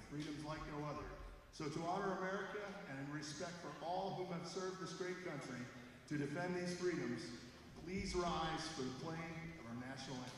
freedoms like no other. So to honor America and in respect for all whom have served this great country to defend these freedoms, please rise for the playing of our national anthem.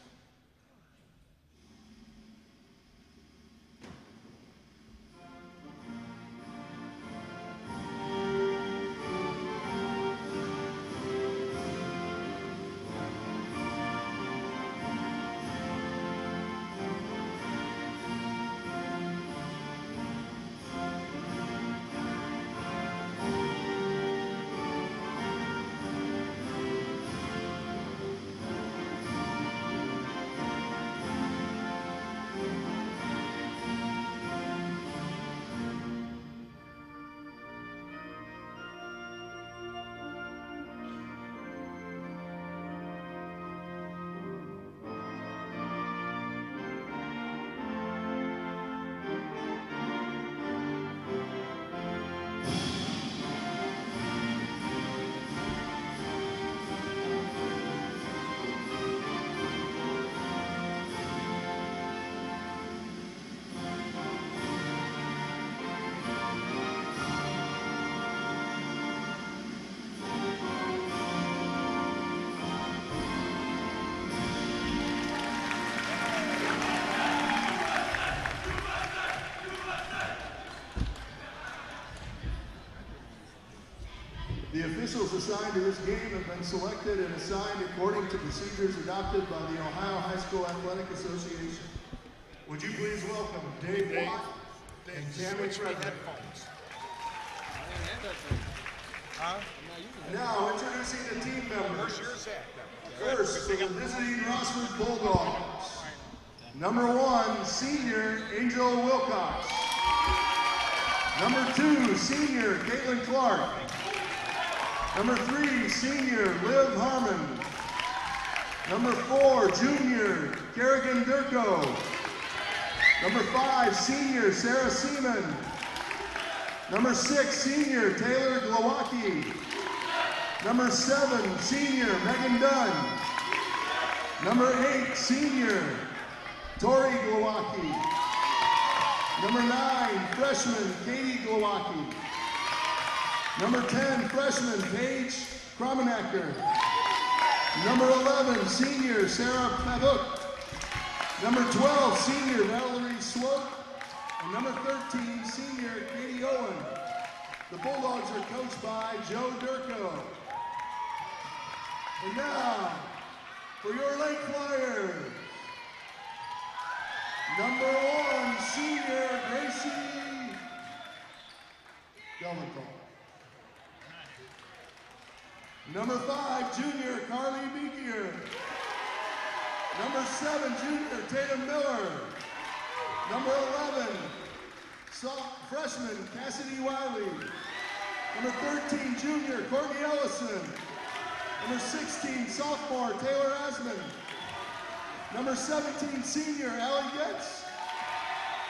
The officials assigned to this game have been selected and assigned according to procedures adopted by the Ohio High School Athletic Association. Would you please welcome Dave Watt and Tammy headphones. Now introducing the team members. First, for the visiting Rossford Bulldogs. Number 1, senior Angel Wilcox. Number 2, senior Caitlin Clark. Number 3, senior Liv Harmon. Number 4, junior Kerrigan Durko. Number 5, senior Sarah Seaman. Number 6, senior Taylor Glowacki. Number 7, senior Megan Dunn. Number 8, senior Tori Glowacki. Number 9, freshman Katie Glowacki. Number 10, freshman Paige Kromenacker. Number 11, senior Sarah Pavuk. Number 12, senior Valerie Swope. And number 13, senior Katie Owen. The Bulldogs are coached by Joe Durko. And now, for your late Flyers, number 1, senior Gracie Delacroix. Number 5, junior Carly Beekier. Number 7, junior Tatum Miller. Number 11, freshman Cassidy Wiley. Number 13, junior Courtney Ellison. Number 16, sophomore Taylor Asman. Number 17, senior Allie Getz.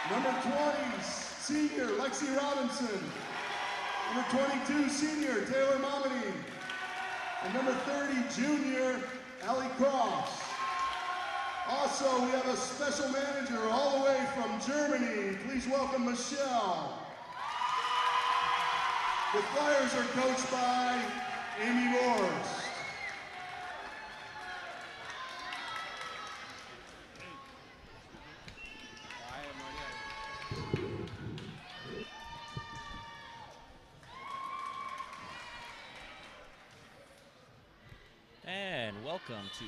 Number 20, senior Lexi Robinson. Number 22, senior Taylor Maumee. And number 30, junior Allie Cross. Also, we have a special manager all the way from Germany. Please welcome Michelle. The Flyers are coached by Amy Morse. And welcome to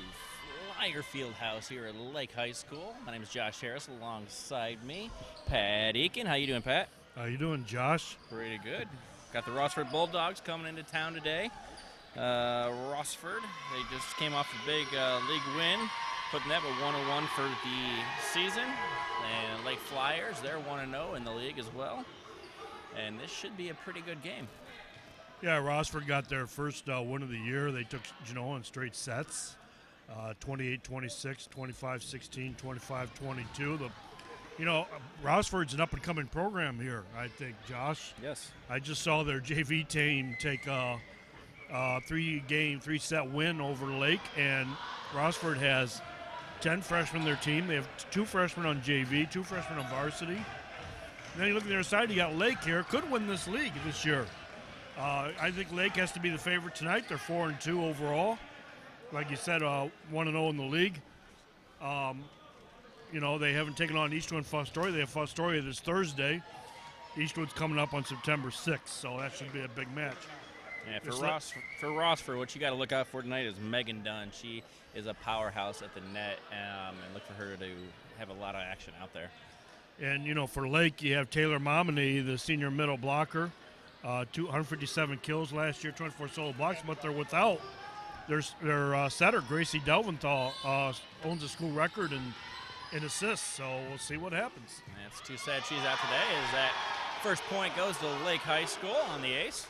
Flyer Fieldhouse here at Lake High School. My name is Josh Harris. Alongside me, Pat Eakin. How you doing, Pat? How you doing, Josh? Pretty good. Got the Rossford Bulldogs coming into town today. Rossford, they just came off a big league win, putting that at 1-1 for the season. And Lake Flyers, they're 1-0 in the league as well. And this should be a pretty good game. Yeah, Rossford got their first win of the year. They took Genoa in straight sets, 28-26, 25-16, 25-22. Rossford's an up-and-coming program here, I think, Josh. Yes. I just saw their JV team take a three-set win over Lake, and Rossford has 10 freshmen on their team. They have 2 freshmen on JV, 2 freshmen on varsity. And then you look at the other side, you got Lake here. Could win this league this year. I think Lake has to be the favorite tonight. They're 4-2 overall. Like you said, 1-0 in the league. They haven't taken on Eastwood and Fostoria. They have Fostoria this Thursday. Eastwood's coming up on September 6th, so that should be a big match. Yeah, for Rossford, what you got to look out for tonight is Megan Dunn. She is a powerhouse at the net, and look for her to have a lot of action out there. And, for Lake, you have Taylor Maumee, the senior middle blocker. 257 kills last year, 24 solo blocks, but they're without their setter, Gracie Delventhal, owns a school record in assists, so we'll see what happens. That's too sad she's out today, as that first point goes to Lake High School on the ace.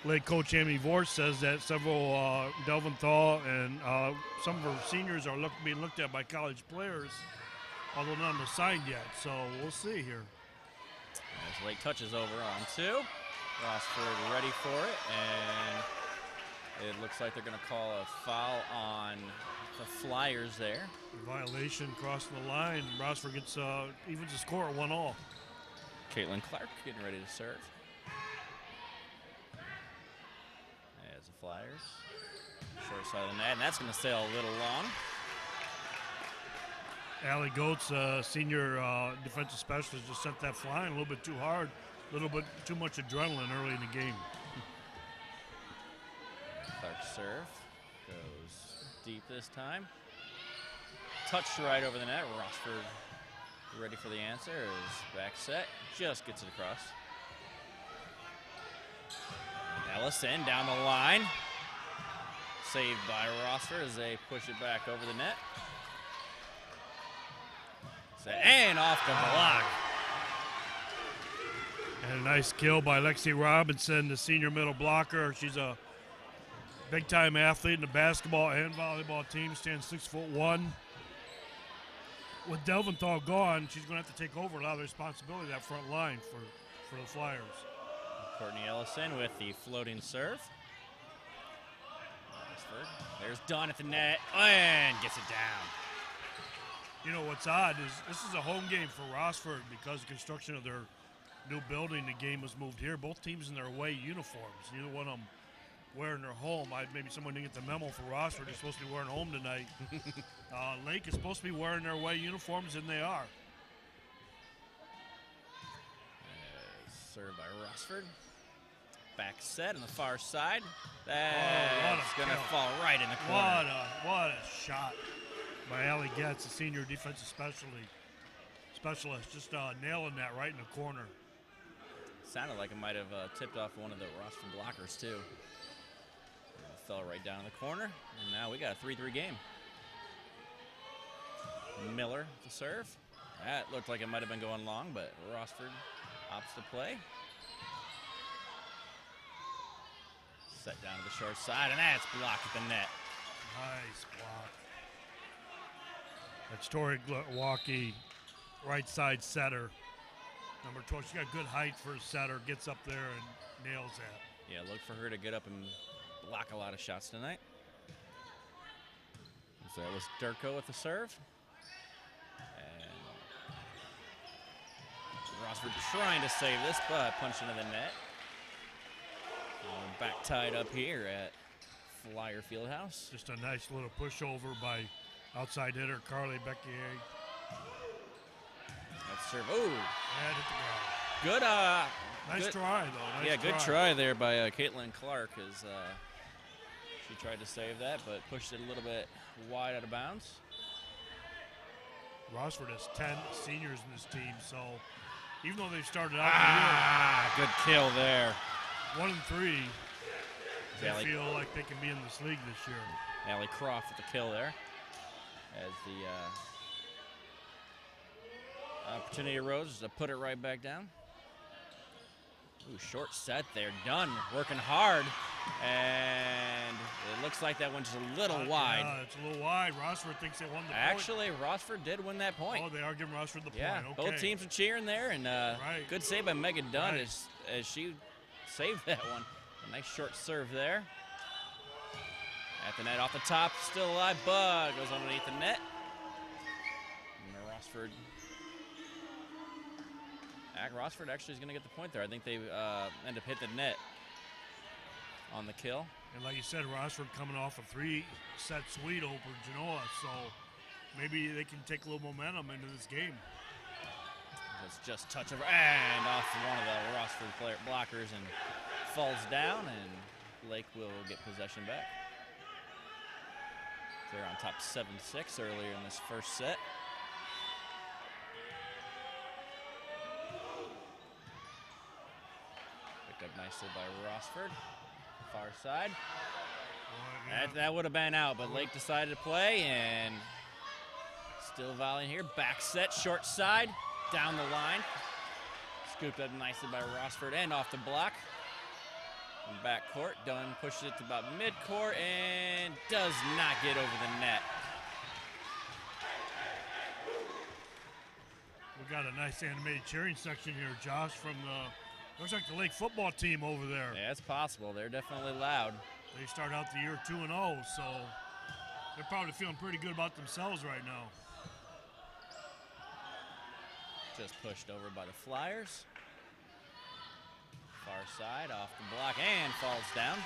Lake coach Amy Vorst says that several Delventhal and some of her seniors are being looked at by college players, although none are signed yet, so we'll see here. As Lake touches over on 2. Rossford ready for it, and it looks like they're going to call a foul on the Flyers there. Violation crossing the line. Rossford gets evens the score at 1-1. Caitlin Clark getting ready to serve. As the Flyers, short side of the net, and that's going to sail a little long. Allie Goetz, senior defensive specialist, just sent that flying a little bit too hard, a little bit too much adrenaline early in the game. Clark's serve goes deep this time. Touched right over the net. Rossford ready for the answer. Is back set, just gets it across. And Ellison down the line. Saved by Rossford as they push it back over the net. And off the block. And a nice kill by Lexi Robinson, the senior middle blocker. She's a big-time athlete in the basketball and volleyball team, stands 6'1". With Delventhal gone, she's going to have to take over a lot of the responsibility of that front line for the Flyers. Courtney Ellison with the floating serve. There's Dunn at the net and gets it down. You know what's odd is this is a home game for Rossford because of construction of their new building. The game was moved here. Both teams in their away uniforms. Neither one of them wearing their home. Maybe someone didn't get the memo for Rossford. They're supposed to be wearing home tonight. Lake is supposed to be wearing their away uniforms, and they are. Served by Rossford. Back set on the far side. That's going to fall right in the corner. What a shot by Allie Getz, a senior defensive specialist, just nailing that right in the corner. Sounded like it might have tipped off one of the Rossford blockers, too. It fell right down in the corner, and now we got a 3-3 game. Miller, the serve. That looked like it might have been going long, but Rossford opts to play. Set down to the short side, and that's blocked at the net. Nice block. That's Tori Glowacki, right side setter. Number 12, she's got good height for a setter, gets up there and nails that. Yeah, look for her to get up and block a lot of shots tonight. So that was Durko with the serve. And Rossford trying to save this, but punching into the net. Back tied up here at Flyer Fieldhouse. Just a nice little pushover by outside hitter Carly Beckier. That serve. Ooh. And hit the ground. Good. Nice try, though. Nice good try there by Caitlin Clark as she tried to save that, but pushed it a little bit wide out of bounds. Rossford has 10 seniors in this team, so even though they've started out the year. Good kill there. 1-3. They feel like they can be in this league this year. Allie Croft with the kill there. As the opportunity arose to put it right back down. Ooh, short set there. Dunn working hard. And it looks like that one's just a little wide. Yeah, it's a little wide. Rossford thinks they won the point. Actually, Rossford did win that point. Oh, they are giving Rossford the point. Okay. Both teams are cheering there. And good save by Megan Dunn as she saved that one. A nice short serve there. At the net off the top, still alive. Bug goes underneath the net. Rossford actually is going to get the point there. I think they end up hitting the net on the kill. And like you said, Rossford coming off a 3-set sweep over Genoa, so maybe they can take a little momentum into this game. It's just touch over and off one of the Rossford blockers and falls down, and Lake will get possession back. They're on top 7-6 earlier in this first set. Picked up nicely by Rossford. Far side. That would have been out, but Lake decided to play, and still volleying here. Back set, short side, down the line. Scooped up nicely by Rossford and off the block. From back court, Dunn pushes it to about mid-court and does not get over the net. We got a nice animated cheering section here, Josh, from the, looks like the Lake football team over there. Yeah, it's possible. They're definitely loud. They start out the year 2-0, so they're probably feeling pretty good about themselves right now. Just pushed over by the Flyers. Far side, off the block, and falls down.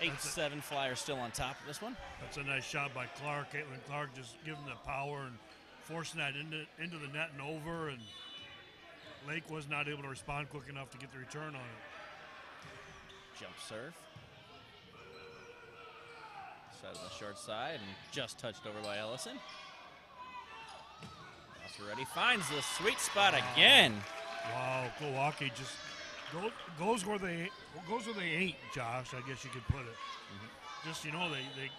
8-7 Flyers still on top of this one. That's a nice shot by Clark. Caitlin Clark just giving the power and forcing that into the net and over, and Lake was not able to respond quick enough to get the return on it. Jump serve. Set on the short side and just touched over by Ellison. Ready, finds the sweet spot again. Wow, Milwaukee just goes where they ain't, Josh, I guess you could put it. Just, you know, they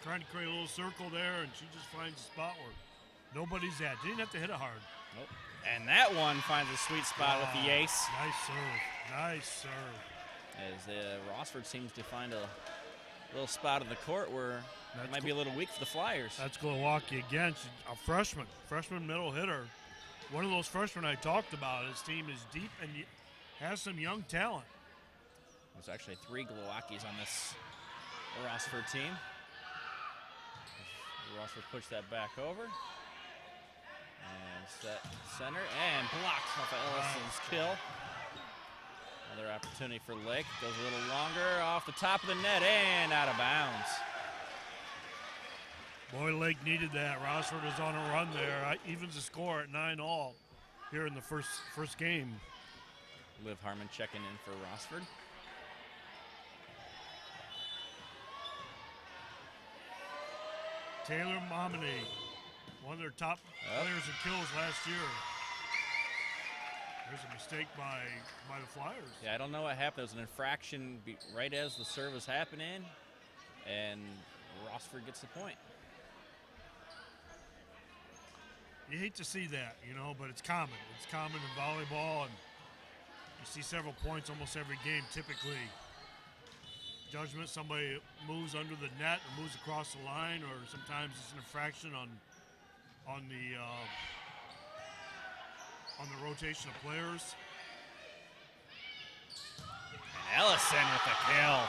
trying to create a little circle there, and she just finds a spot where nobody's at. Didn't have to hit it hard. Nope. And that one finds a sweet spot with the ace. Nice serve. Nice serve. As Rossford seems to find a little spot of the court where it might be a little weak for the Flyers. That's Milwaukee again. She's a freshman middle hitter. One of those freshmen I talked about. His team is deep and has some young talent. There's actually 3 Milwaukees on this Rossford team. Rossford pushed that back over. And set center and blocked off of Ellison's kill. Another opportunity for Lake. Goes a little longer off the top of the net and out of bounds. Boy, Lake needed that. Rossford is on a run there. Evens the score at 9-all here in the first game. Liv Harmon checking in for Rossford. Taylor Maumee, one of their top players in kills last year. There's a mistake by the Flyers. Yeah, I don't know what happened. There was an infraction right as the serve was happening, and Rossford gets the point. You hate to see that, you know, but it's common. It's common in volleyball, and you see several points almost every game typically. Judgment, somebody moves under the net or moves across the line, or sometimes it's an infraction on the rotation of players. And Ellison with the kill. Wow.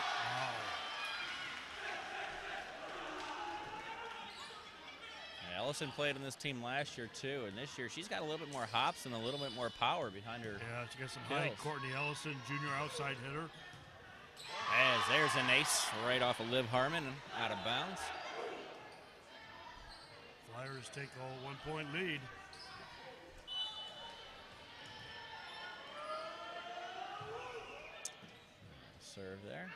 Ellison played on this team last year too, and this year she's got a little bit more hops and a little bit more power behind her. Yeah, she got some kills. height. Courtney Ellison, junior outside hitter. As there's an ace right off of Liv Harmon, out of bounds. Flyers take a 1-point lead. Serve there.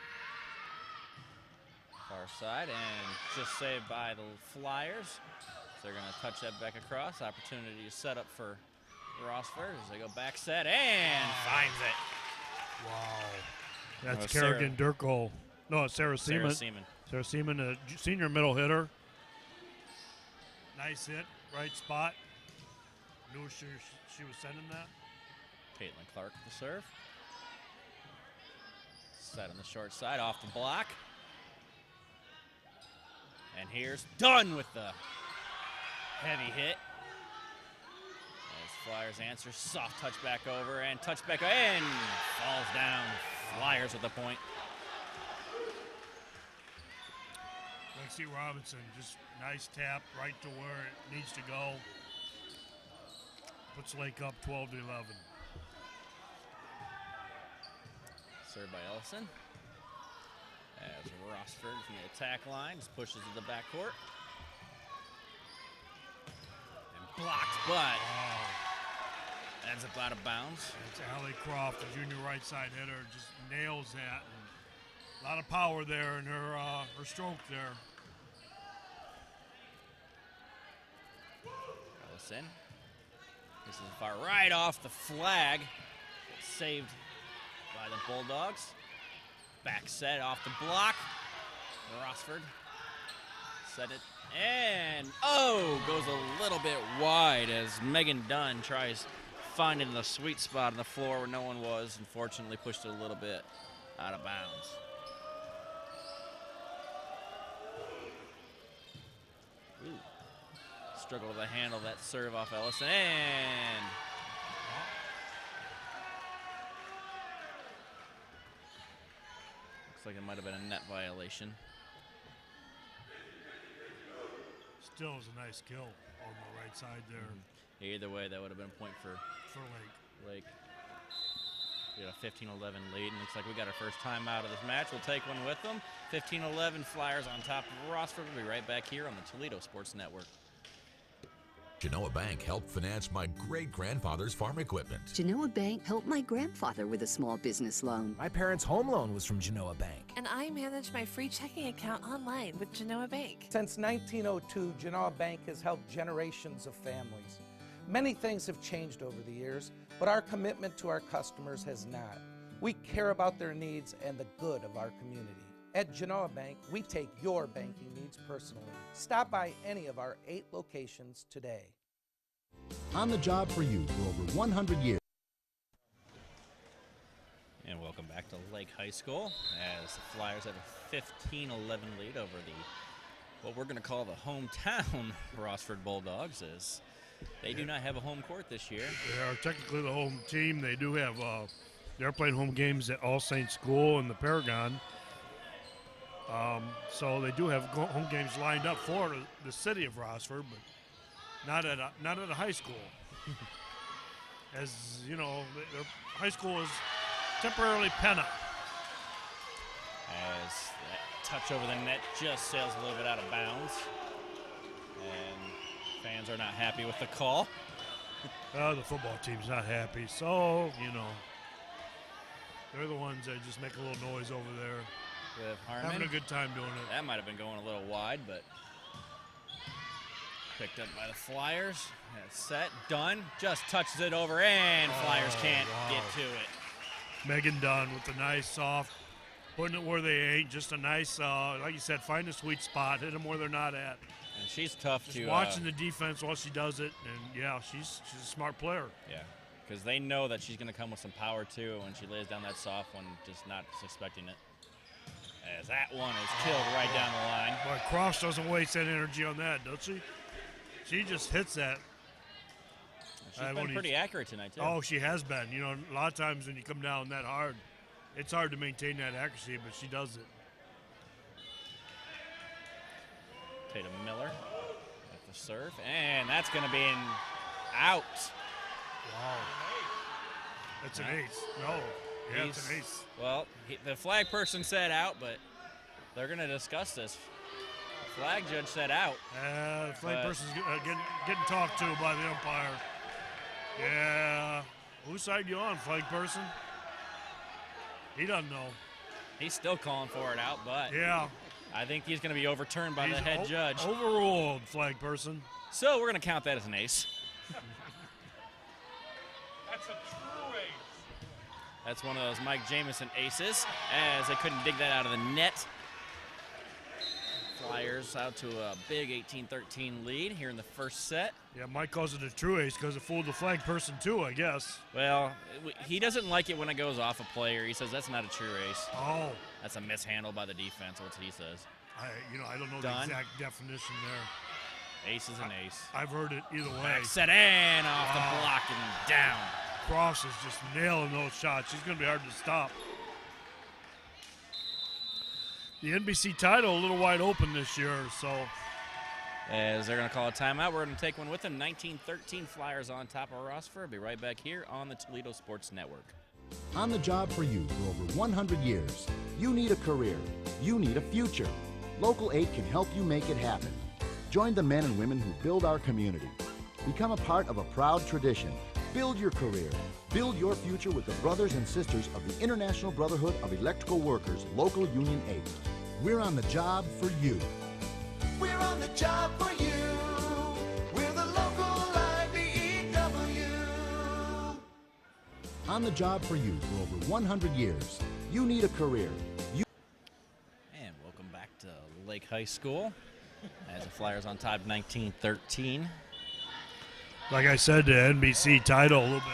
Far side, and just saved by the Flyers. So they're going to touch that back across. Opportunity to set up for Rossford as they go back set and finds it. Wow. That's Kerrigan Durkle. No, it's Sarah Seaman. Sarah Seaman, a senior middle hitter. Nice hit, right spot. Knew she was sending that. Caitlin Clark with the serve. Set on the short side, off the block. And here's Dunn with the heavy hit. As Flyers answer, soft touch back over and touch back and falls down. Flyers with the point. Lexi Robinson, just nice tap right to where it needs to go. Puts Lake up 12 to 11. Served by Ellison. As Rossford from the attack line just pushes to the backcourt. And blocked, but ends up out of bounds. It's Allie Croft, the junior right side hitter, just nails that. And a lot of power there in her stroke there. Ellison. This is far right off the flag. Saved by the Bulldogs. Back set off the block. Rossford set it. And, goes a little bit wide as Megan Dunn tries finding the sweet spot on the floor where no one was. Unfortunately, pushed it a little bit out of bounds. Ooh. Struggle to handle that serve off Ellison. And looks like it might have been a net violation. Still is a nice kill on the right side there. Yeah, either way, that would have been a point for Lake. We got a 15-11 lead, and looks like we got our first time out of this match. We'll take one with them. 15-11 Flyers on top of Rossford. We'll be right back here on the Toledo Sports Network. Genoa Bank helped finance my great-grandfather's farm equipment. Genoa Bank helped my grandfather with a small business loan. My parents' home loan was from Genoa Bank. And I manage my free checking account online with Genoa Bank. Since 1902, Genoa Bank has helped generations of families. Many things have changed over the years, but our commitment to our customers has not. We care about their needs and the good of our community. At Genoa Bank, we take your banking needs personally. Stop by any of our 8 locations today. On the job for you for over 100 years. And welcome back to Lake High School as the Flyers have a 15-11 lead over what we're going to call the hometown Rossford Bulldogs, as they do not have a home court this year. They are technically the home team. They do have, they're playing home games at All Saints School and the Paragon. So they do have home games lined up for the city of Rossford, but not at a high school. As you know, their high school is temporarily Penna. As that touch over the net just sails a little bit out of bounds, and fans are not happy with the call. The football team's not happy, so they're the ones that just make a little noise over there. With Harmon. Having a good time doing it. That might have been going a little wide, but picked up by the Flyers. That's set, done, just touches it over, and Flyers can't get to it. Megan Dunn with a nice soft, putting it where they ain't, just a nice, like you said, find a sweet spot, hit them where they're not at. And she's tough just to watching the defense while she does it, and yeah, she's a smart player. Yeah, because they know that she's going to come with some power too when she lays down that soft one, just not suspecting it. As that one is killed right down the line. Boy, Cross doesn't waste that energy on that, does she? She just hits that. She's been pretty accurate tonight, too. Oh, she has been. You know, a lot of times when you come down that hard, it's hard to maintain that accuracy, but she does it. Tatum Miller at the serve, and that's going to be out. Wow. That's an ace. No. Yeah, it's an ace. Well, the flag person said out, but they're going to discuss this. Flag judge said out. The flag person's getting talked to by the umpire. Yeah. Whose side you on, flag person? He doesn't know. He's still calling for it out, but yeah, I think he's going to be overturned by the head judge. Overruled, flag person. So we're going to count that as an ace. That's a true ace. That's one of those Mike Jameson aces, as they couldn't dig that out of the net. Flyers out to a big 18-13 lead here in the first set. Yeah, Mike calls it a true ace because it fooled the flag person too, I guess. Well, he doesn't like it when it goes off a player. He says that's not a true ace. Oh. That's a mishandle by the defense, what he says. I don't know the exact definition there. Ace is an ace. I've heard it either way. Back set and off the block and down. Cross is just nailing those shots. She's going to be hard to stop. The NBC title a little wide open this year, so As they're going to call a timeout, we're going to take one with them. 19-13 Flyers on top of Rossford. Be right back here on the Toledo Sports Network. On the job for you for over 100 years. You need a career. You need a future. Local 8 can help you make it happen. Join the men and women who build our community. Become a part of a proud tradition. Build your career. Build your future with the brothers and sisters of the International Brotherhood of Electrical Workers, Local Union 8. We're on the job for you. We're on the job for you. We're the local IBEW. On the job for you for over 100 years. You need a career. And welcome back to Lake High School as the Flyers on top 19-13. Like I said, the NBC title a little bit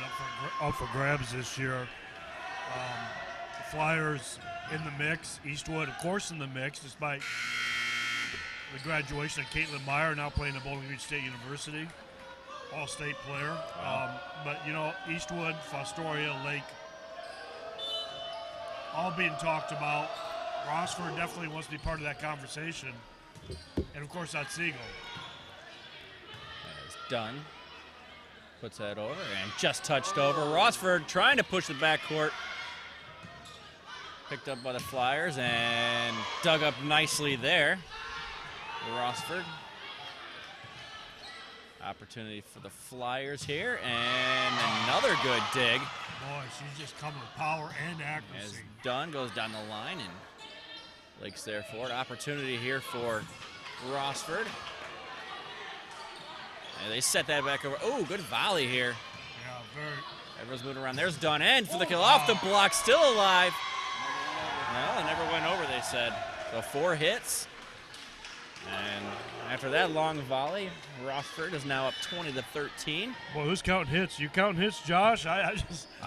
up for grabs this year. The Flyers in the mix. Eastwood, of course, in the mix, despite the graduation of Caitlin Meyer, now playing at Bowling Green State University, all-state player. But, you know, Eastwood, Fostoria, Lake, all being talked about. Rossford definitely wants to be part of that conversation. And, of course, that's Siegel. It's done. Puts that over and just touched over. Rossford trying to push the backcourt. Picked up by the Flyers and dug up nicely there. Rossford. Opportunity for the Flyers here, and another good dig. Boy, she's just coming with power and accuracy. As Dunn goes down the line, and Lake's there for it. Opportunity here for Rossford. And they set that back over. Oh, good volley here. Yeah, very. Everyone's moving around. There's Dunn, and for the kill off the block, still alive. No, it never went over, they said. So 4 hits. And after that long volley, Rossford is now up 20-13. Boy, who's counting hits? You counting hits, Josh? I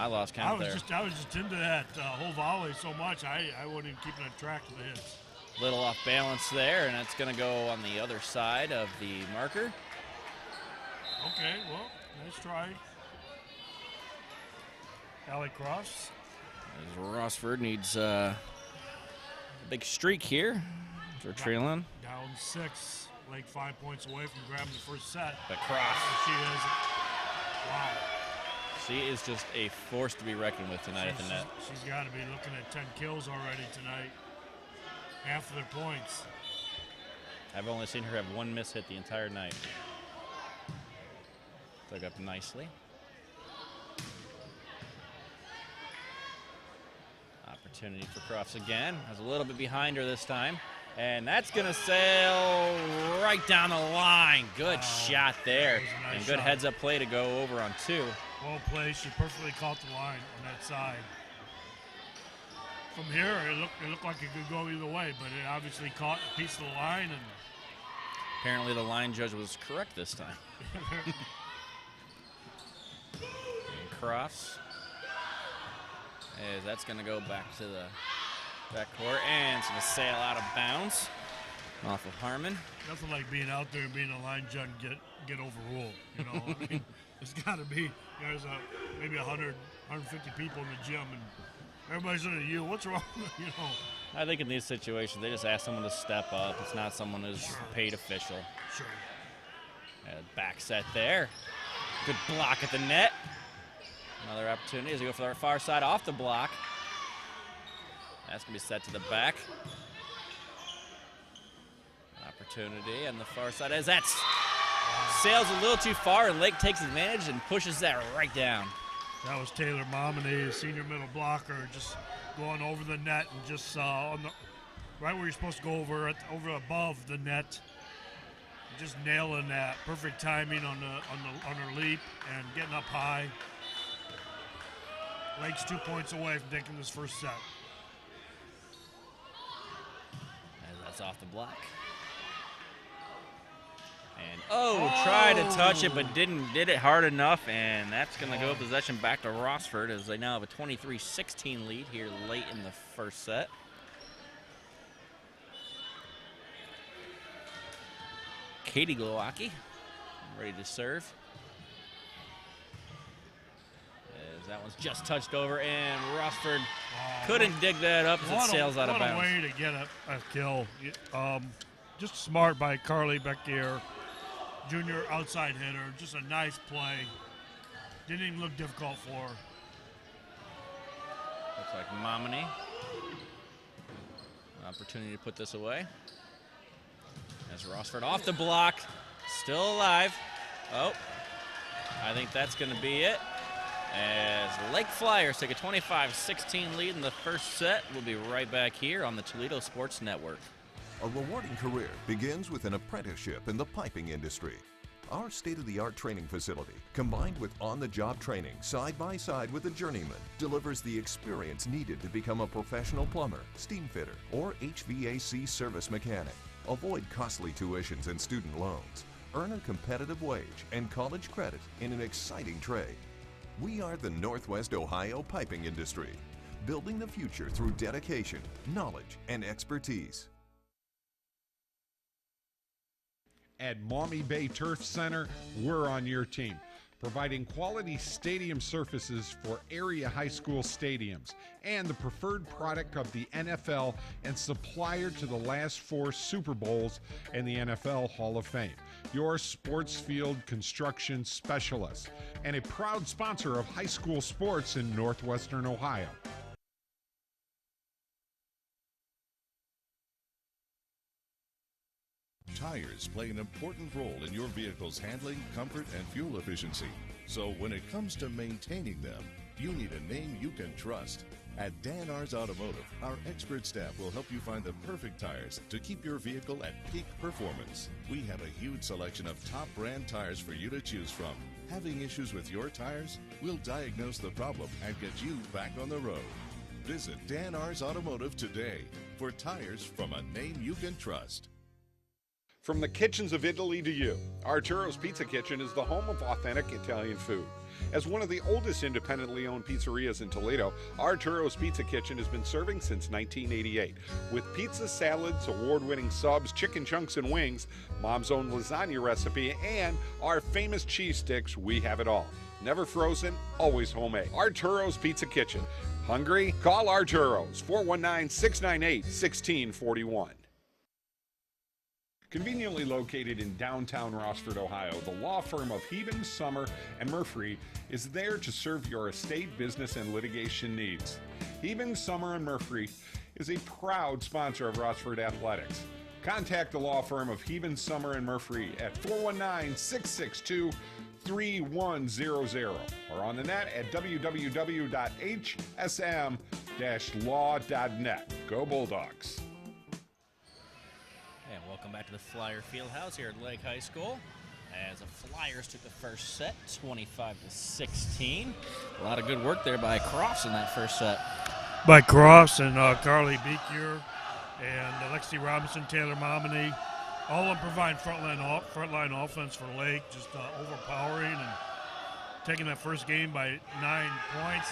lost count there. I was just into that whole volley so much, I wasn't even keeping track of the hits. Little off balance there, and it's going to go on the other side of the marker. Okay, well, nice try. Allie Cross. As Rossford needs a big streak here. They're trailing. Down 6. Lake 5 points away from grabbing the first set. But Cross. She is. Wow. She is just a force to be reckoned with tonight at the net. She's got to be looking at 10 kills already tonight. Half of their points. I've only seen her have 1 miss hit the entire night. Dug up nicely. Opportunity for Crofts again. Has a little bit behind her this time. And that's going to sail right down the line. Good shot there. Nice and good shot. heads-up play to go over on 2. Well played. She perfectly caught the line on that side. From here, it looked like it could go either way, but it obviously caught a piece of the line. And apparently the line judge was correct this time. And Crofts. As that's going to go back to the backcourt, and it's going to sail out of bounds off of Harmon. Nothing like being out there and being a line judge and get overruled. You know, I mean, it's got to be. There's maybe 100, 150 people in the gym, and everybody's looking at you. What's wrong? You know. I think in these situations, they just ask someone to step up. It's not someone who's paid official. Sure. Back set there. Good block at the net. Another opportunity as they go for the far side off the block. That's going to be set to the back. Opportunity on the far side as that sails a little too far, and Lake takes advantage and pushes that right down. That was Taylor Maumee, senior middle blocker, just going over the net and just on the right where you're supposed to go over above the net, just nailing that. Perfect timing on her leap and getting up high. Lake's 2 points away from taking this first set. And that's off the block. And tried to touch it, but did it hard enough, and that's going to go possession back to Rossford as they now have a 23-16 lead here late in the first set. Katie Glowacki ready to serve. As that one's just touched over, and Rossford couldn't dig that up as it sails out of bounds. What a way to get a kill. Just smart by Carly back here. junior outside hitter. Just a nice play. Didn't even look difficult for her. Looks like Maumee. Opportunity to put this away. As Rossford off the block, still alive. Oh, I think that's going to be it. As Lake Flyers take a 25-16 lead in the first set. We'll be right back here on the Toledo Sports Network. A rewarding career begins with an apprenticeship in the piping industry. Our state-of-the-art training facility, combined with on-the-job training side by side with a journeyman, delivers the experience needed to become a professional plumber, steam fitter, or HVAC service mechanic. Avoid costly tuitions and student loans. Earn a competitive wage and college credit in an exciting trade. We are the Northwest Ohio piping industry, building the future through dedication, knowledge, and expertise. At Maumee Bay Turf Center, we're on your team, providing quality stadium surfaces for area high school stadiums and the preferred product of the NFL and supplier to the last 4 Super Bowls and the NFL Hall of Fame. Your sports field construction specialist and a proud sponsor of high school sports in Northwestern Ohio. Tires play an important role in your vehicle's handling, comfort, and fuel efficiency. So when it comes to maintaining them, you need a name you can trust. At Dan Ars Automotive, our expert staff will help you find the perfect tires to keep your vehicle at peak performance. We have a huge selection of top brand tires for you to choose from. Having issues with your tires? We'll diagnose the problem and get you back on the road. Visit Dan Ars Automotive today for tires from a name you can trust. From the kitchens of Italy to you, Arturos Pizza Kitchen is the home of authentic Italian food. As one of the oldest independently owned pizzerias in Toledo, Arturos Pizza Kitchen has been serving since 1988. With pizza, salads, award-winning subs, chicken chunks and wings, Mom's own lasagna recipe, and our famous cheese sticks, we have it all. Never frozen, always homemade. Arturos Pizza Kitchen. Hungry? Call Arturos, 419-698-1641. Conveniently located in downtown Rossford, Ohio, the law firm of Heban, Somner, and Murphree is there to serve your estate, business, and litigation needs. Heban, Somner, and Murphree is a proud sponsor of Rossford Athletics. Contact the law firm of Heban, Somner, and Murphree at 419-662-3100 or on the net at www.hsm-law.net. Go Bulldogs! And welcome back to the Flyer Fieldhouse here at Lake High School as the Flyers took the first set, 25-16. A lot of good work there by Crofts in that first set. By Crofts and Carly Beekier and Lexi Robinson, Taylor Maumee, all of them provide frontline offense for Lake, just overpowering and taking that first game by 9 points.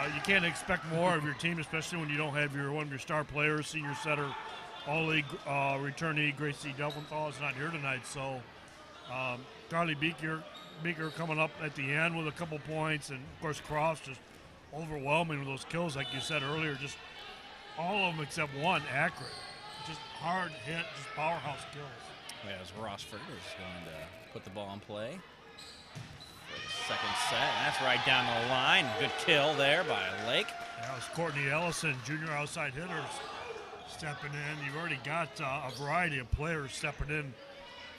And you can't expect more of your team, especially when you don't have one of your star players, senior setter, all-league returnee Gracie Delventhal is not here tonight, so Carly Beeker coming up at the end with a couple points, and of course Crofts just overwhelming with those kills, like you said earlier, just all of them except one accurate, just hard hit, just powerhouse kills. As Rossford is going to put the ball in play for the second set, and that's right down the line. Good kill there by Lake. That was Courtney Ellison, junior outside hitters, stepping in. You've already got a variety of players stepping in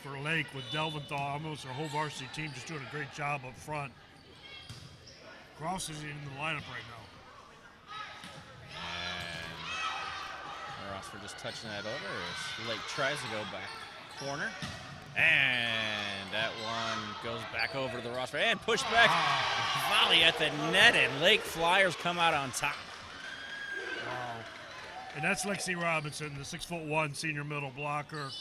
for Lake with Delventhal, almost their whole varsity team just doing a great job up front. Cross isn't even in the lineup right now. And Rossford just touching that over as Lake tries to go back corner. And that one goes back over to the Rossford and pushed back. Volley at the net, and Lake Flyers come out on top. Wow. And that's Lexi Robinson, the 6'1" senior middle blocker.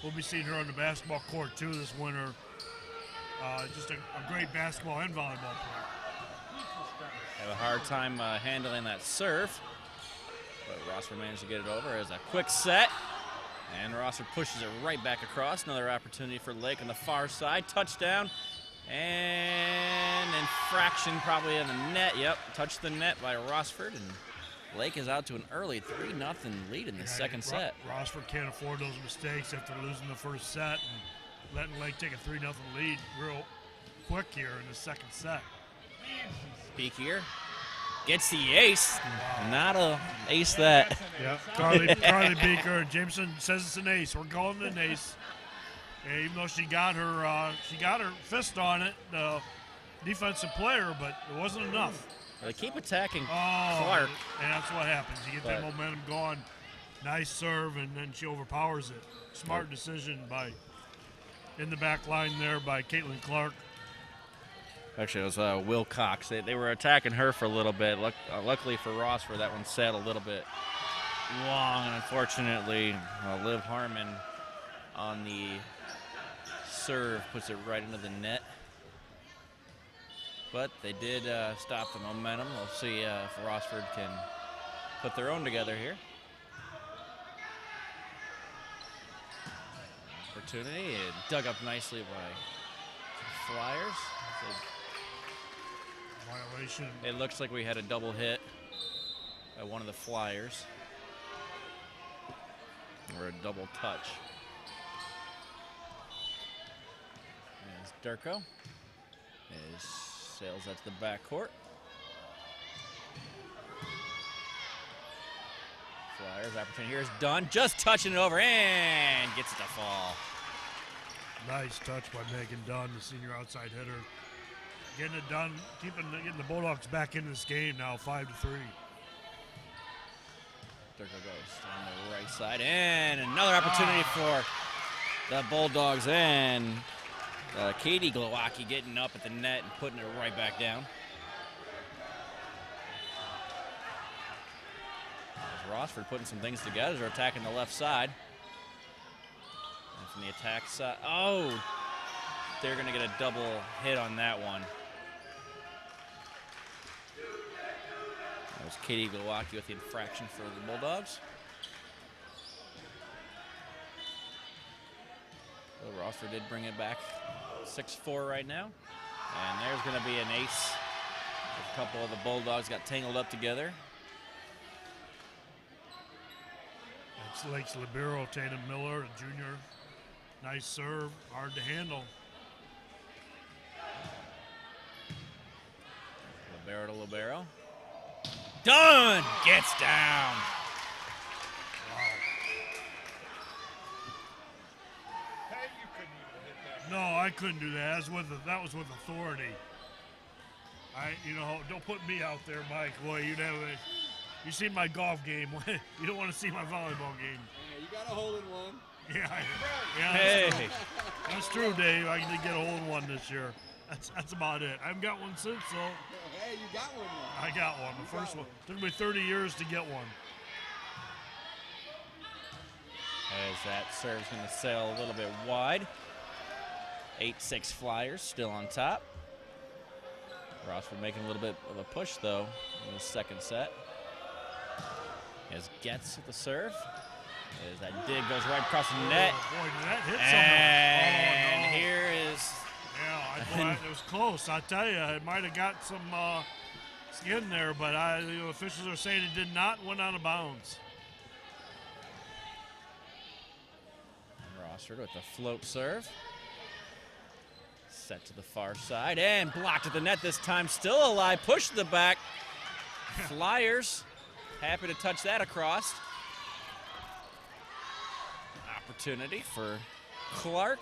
We'll be seeing her on the basketball court too this winter. Just a great basketball and volleyball player. Have a hard time handling that serve, but Rossford managed to get it over as a quick set. And Rossford pushes it right back across. Another opportunity for Lake on the far side. Touchdown. And infraction probably in the net. Yep, touched the net by Rossford. And Lake is out to an early 3-0 lead in the second set. Rossford can't afford those mistakes after losing the first set. And letting Lake take a 3-0 lead real quick here in the second set. Beekier gets the ace. Wow. Not a ace that. Yeah, Carly Beaker and Jameson says it's an ace. We're calling it an ace. And even though she got her fist on it, the defensive player, but it wasn't enough. They keep attacking Clark. And that's what happens. You get that momentum going. Nice serve, and then she overpowers it. Smart decision in the back line there by Caitlin Clark. Actually, it was Will Cox. They were attacking her for a little bit. Luckily for Rossford, that one set a little bit long. And unfortunately, Liv Harmon on the serve puts it right into the net. But they did stop the momentum. We'll see if Rossford can put their own together here. Opportunity. It dug up nicely by Flyers. Violation. It looks like we had a double hit by one of the Flyers. Or a double touch. There's Durko. Sails that to the backcourt. Flyers opportunity here is done. Just touching it over and gets it to fall. Nice touch by Megan Dunn, the senior outside hitter. Getting it done, getting the Bulldogs back in this game now, 5-3. Durko goes on the right side, and another opportunity for the Bulldogs, and Katie Glowacki getting up at the net and putting it right back down. Rossford putting some things together. They're attacking the left side. And from the attack side, they're going to get a double hit on that one. That was Katie Glowacki with the infraction for the Bulldogs. So Rossford did bring it back 6-4 right now. And there's going to be an ace. A couple of the Bulldogs got tangled up together. It's Lake's libero, Tatum Miller, a junior. Nice serve, hard to handle. Libero to libero. Done! Gets down. Hey, you couldn't even hit that. No, I couldn't do that. That was with authority. Don't put me out there, Mike. Boy, you seen my golf game. You don't want to see my volleyball game. Yeah, you got a hole in one. Yeah, hey. That's true, Dave. I did get a hole in one this year. That's about it. I haven't got one since, so. Hey, you got one. I got one. The first one. Took me 30 years to get one. As that serve's going to sail a little bit wide. 8-6 Flyers still on top. Rossford making a little bit of a push, though, in the second set. As Getz with the serve. As that dig goes right across the net. Boy, did that hit and no. Here is... Yeah, it was close. I tell you, it might have got some skin there, but the officials are saying it did not went out of bounds. Rossford with the float serve. Set to the far side and blocked at the net this time. Still alive. Push to the back. Flyers happy to touch that across. Opportunity for Clark.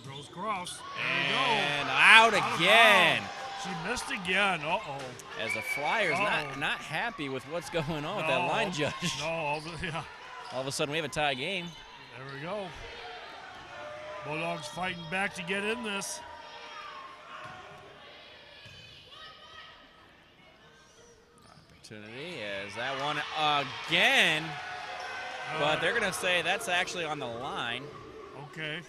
There goes Cross. And out again. She missed again. Uh-oh. As the Flyers not happy with what's going on with that line judge. No, all of a sudden we have a tie game. There we go. Bulldogs fighting back to get in this. Opportunity as that one again. But they're going to say that's actually on the line. Okay.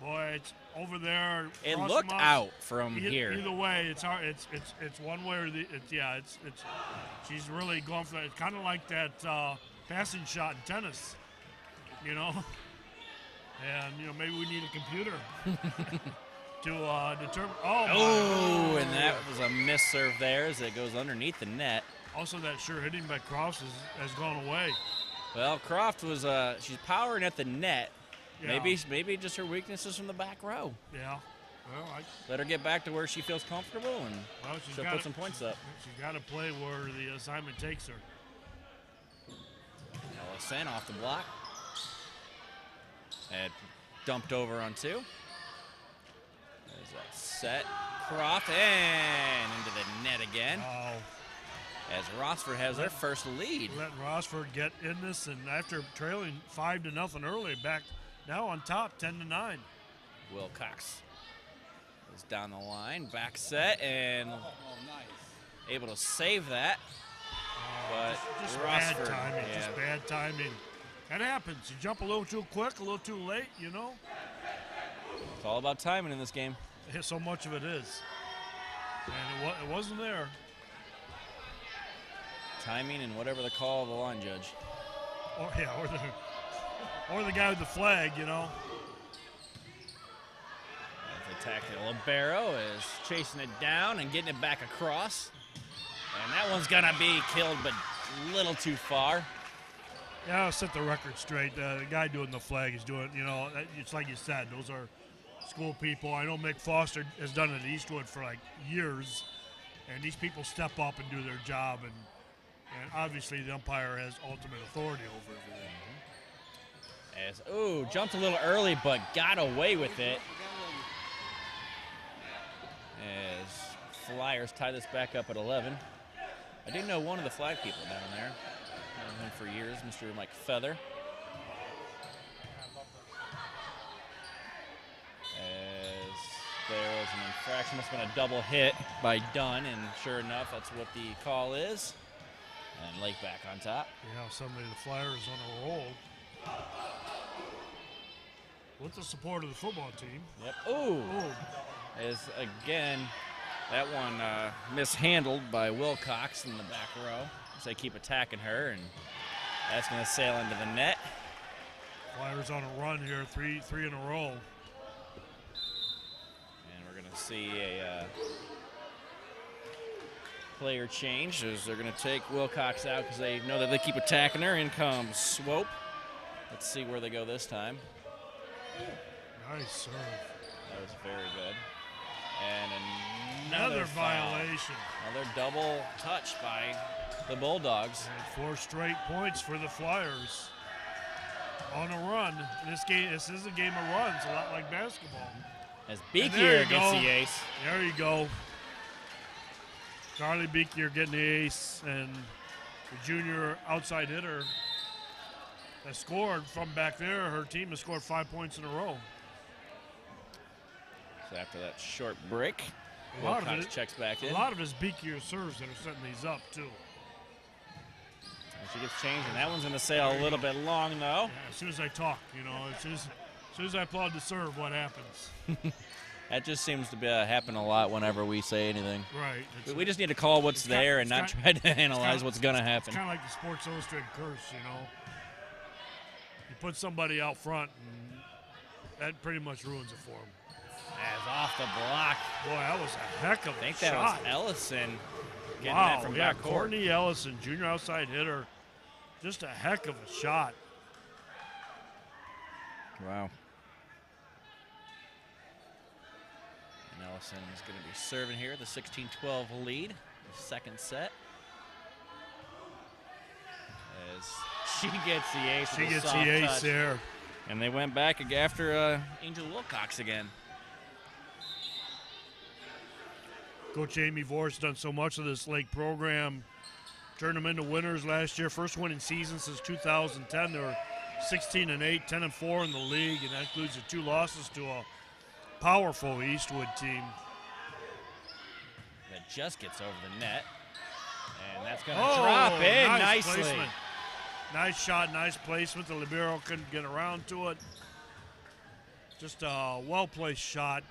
Boy, it's over there. It looked out from here. Either way, it's hard. It's one way or the. She's really going for that. It's kind of like that passing shot in tennis, you know. And maybe we need a computer to determine. Oh, and that was a miss serve there as it goes underneath the net. Also, that sure hitting by Croft has gone away. Well, Croft was she's powering at the net, Yeah. Maybe just her weaknesses from the back row. Yeah. Well, let her get back to where she feels comfortable, and she'll put some points up. She's got to play where the assignment takes her. Ellison off the block. And dumped over on 2. There's that set. Croft and into the net again. Oh. As Rossford has their first lead. Letting Rossford get in this, and after trailing 5-0 early, back now on top 10-9. Wilcox is down the line, back set, and able to save that. But just Rossford, bad timing. Just bad timing. That happens. You jump a little too quick, a little too late. You know. It's all about timing in this game. So much of it is, and it wasn't there. Timing and whatever the call of the line judge. Or the guy with the flag, you know. As attacking Libero is chasing it down and getting it back across. And that one's going to be killed, but a little too far. Yeah, I'll set the record straight. The guy doing the flag is doing, you know, it's like you said, those are school people. I know Mick Foster has done it at Eastwood for like years, and these people step up and do their job, and obviously the umpire has ultimate authority over everything. Jumped a little early, but got away with it. As Flyers tie this back up at 11. I do know one of the flag people down there. Known him for years, Mr. Mike Feather. As there was an infraction, must have been a double hit by Dunn, and sure enough, that's what the call is. And Lake back on top. Yeah, suddenly the Flyers on a roll. With the support of the football team. Yep. Ooh. As again, that one mishandled by Wilcox in the back row. So they keep attacking her, and that's going to sail into the net. Flyers on a run here, three in a row. And we're going to see a player change as they're going to take Wilcox out because they know that they keep attacking her. In comes Swope. Let's see where they go this time. Nice serve. That was very good. And another foul. violation. Another double touch by the Bulldogs. And 4 straight points for the Flyers. On a run. This is a game of runs, a lot like basketball. As Beekier gets the ace. There you go. Carly Beekier getting the ace, and the junior outside hitter that scored from back there. Her team has scored 5 points in a row. So after that short break, Wilcox checks back in. A lot of his Beekier serves that are setting these up, too. And she gets changed, and that one's going to sail a little bit long, though. Yeah, as soon as I talk, you know, as soon as I applaud the serve, what happens? That just seems to happen a lot whenever we say anything. Right. We just need to call what's there and not try to analyze what's going to happen. It's kind of like the Sports Illustrated curse, you know. You put somebody out front, and that pretty much ruins it for them. As off the block. Boy, that was a heck of a shot. I think that was Ellison getting wow, that from yeah, backcourt. Courtney Ellison, junior outside hitter. Just a heck of a shot. Wow. And Ellison is going to be serving here, the 16-12 lead, the second set. As she gets the ace. She gets the ace touch. there. And they went back after Angel Wilcox again. Coach Amy Vor's done so much of this Lake program. Turned them into winners last year. First winning season since 2010. They were 16-8, 10-4 in the league, and that includes the 2 losses to a powerful Eastwood team. That just gets over the net. And that's going to drop in nicely. Placement. Nice shot, nice placement. The libero couldn't get around to it. Just a well-placed shot.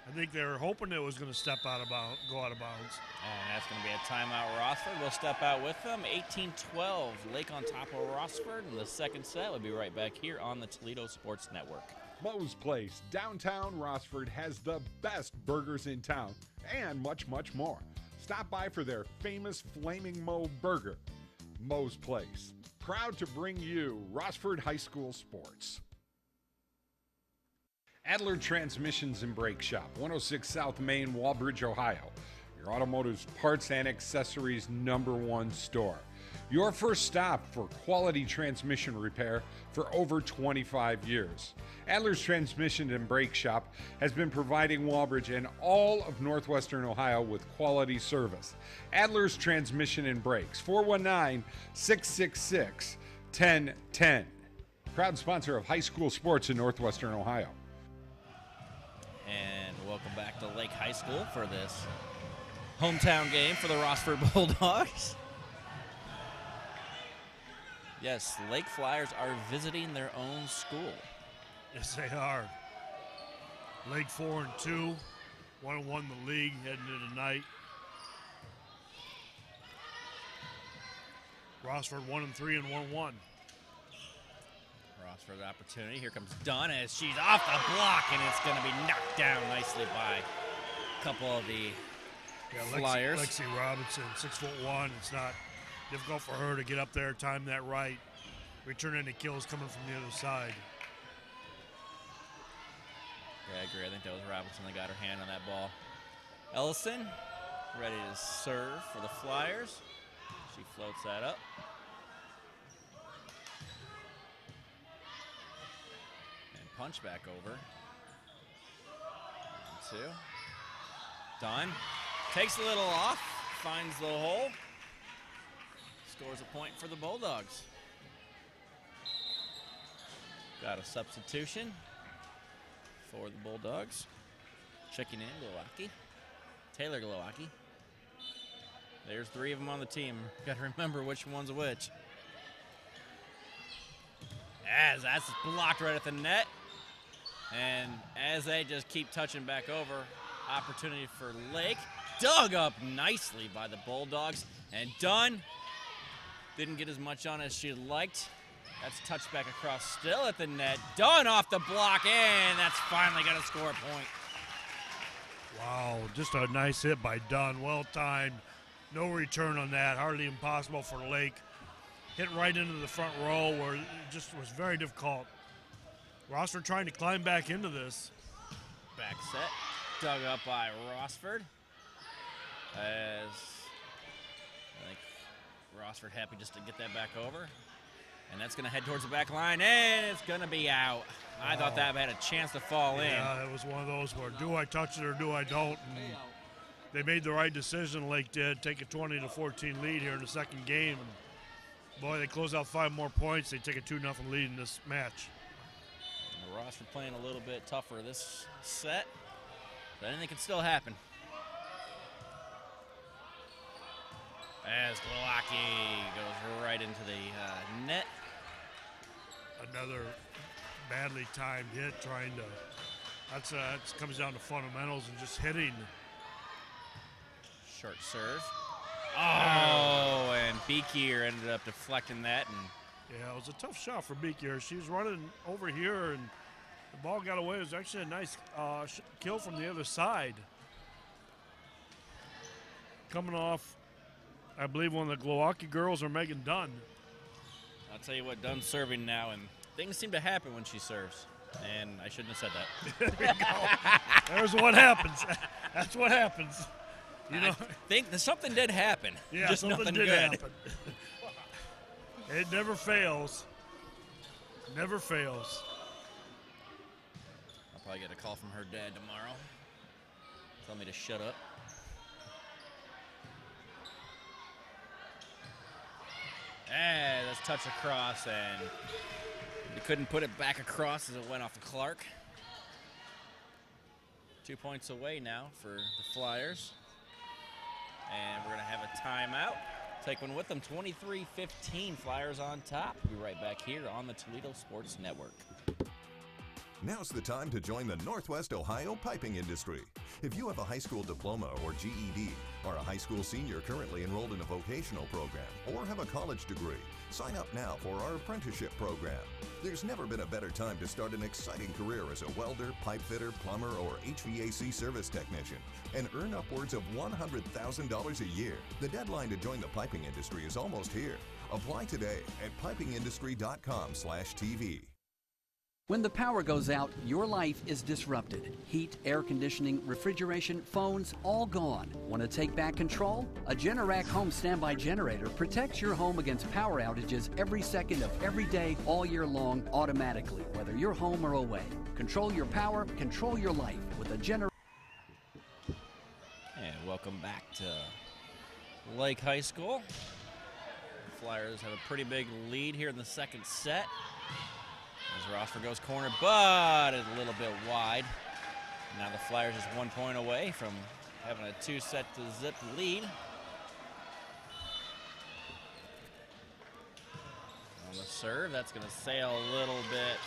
I think they were hoping it was going to go out of bounds. And that's going to be a timeout. Rossford will step out with them. 18-12, Lake on top of Rossford in the second set. We'll be right back here on the Toledo Sports Network. Moes Place, downtown Rossford, has the best burgers in town and much, much more. Stop by for their famous Flaming Moe burger. Moes Place, proud to bring you Rossford High School sports. Adler Transmissions and Brake Shop, 106 South Main, Walbridge, Ohio. Your automotive parts and accessories #1 store. Your first stop for quality transmission repair for over 25 years. Adler's Transmission and Brake Shop has been providing Walbridge and all of Northwestern Ohio with quality service. Adler's Transmission and Brakes, 419-666-1010. Proud sponsor of high school sports in Northwestern Ohio. And welcome back to Lake High School for this hometown game for the Rossford Bulldogs. Yes, Lake Flyers are visiting their own school. Yes, they are. Lake 4-2, 1-1 the league heading into tonight. Rossford 1-3 and 1-1. Rossford opportunity. Here comes Dunn as she's off the block, and it's going to be knocked down nicely by a couple of the Flyers. Lexi Robinson, 6'1". It's not difficult for her to get up there, time that right, return any kills coming from the other side. Yeah, I agree. I think that was Robinson that got her hand on that ball. Ellison ready to serve for the Flyers. She floats that up. And punch back over. 1-2. Dunn takes a little off, finds the hole. Scores a point for the Bulldogs. Got a substitution for the Bulldogs. Checking in, Glowacki. Taylor Glowacki. There's 3 of them on the team. Got to remember which one's which. As that's blocked right at the net. And as they just keep touching back over, opportunity for Lake. Dug up nicely by the Bulldogs. And Dunn didn't get as much on as she liked. That's touched back across, still at the net. Dunn off the block, and that's finally going to score a point. Wow, just a nice hit by Dunn. Well timed. No return on that. Hardly impossible for Lake. Hit right into the front row where it just was very difficult. Rossford trying to climb back into this. Back set. Dug up by Rossford. As I think Rossford happy just to get that back over. And that's going to head towards the back line, and it's going to be out. I thought that had a chance to fall in. Yeah, it was one of those where do I touch it or do I don't? And they made the right decision, Lake did, take a 20-14 lead here in the second game. And boy, they close out 5 more points. They take a 2-0 lead in this match. And Rossford playing a little bit tougher this set, but anything can still happen. As Glowacki goes right into the net. Another badly timed hit, trying to. That comes down to fundamentals and just hitting. Short serve. Oh, and Beekier ended up deflecting that. And yeah, it was a tough shot for Beekier. She was running over here, and the ball got away. It was actually a nice kill from the other side. Coming off, I believe one of the Glowacki girls or Megan Dunn. I'll tell you what, Dunn's serving now, and things seem to happen when she serves. And I shouldn't have said that. There you go. There's what happens. That's what happens. You know, I think that something did happen. Yeah, just something nothing did good. happen. It never fails. Never fails. I'll probably get a call from her dad tomorrow. Tell me to shut up. And that's touch across, and they couldn't put it back across as it went off of Clark. 2 points away now for the Flyers. And we're going to have a timeout. Take one with them, 23-15, Flyers on top. We'll be right back here on the Toledo Sports Network. Now's the time to join the Northwest Ohio piping industry. If you have a high school diploma or GED, are a high school senior currently enrolled in a vocational program, or have a college degree, sign up now for our apprenticeship program. There's never been a better time to start an exciting career as a welder, pipe fitter, plumber, or HVAC service technician and earn upwards of $100,000 a year. The deadline to join the piping industry is almost here. Apply today at pipingindustry.com/TV. When the power goes out, your life is disrupted. Heat, air conditioning, refrigeration, phones, all gone. Want to take back control? A Generac home standby generator protects your home against power outages every second of every day, all year long, automatically, whether you're home or away. Control your power, control your life with a Generac. And welcome back to Lake High School. The Flyers have a pretty big lead here in the second set. As Rossford goes corner, but a little bit wide. Now the Flyers just 1 point away from having a 2-set-to-zip lead. On the serve, that's going to sail a little bit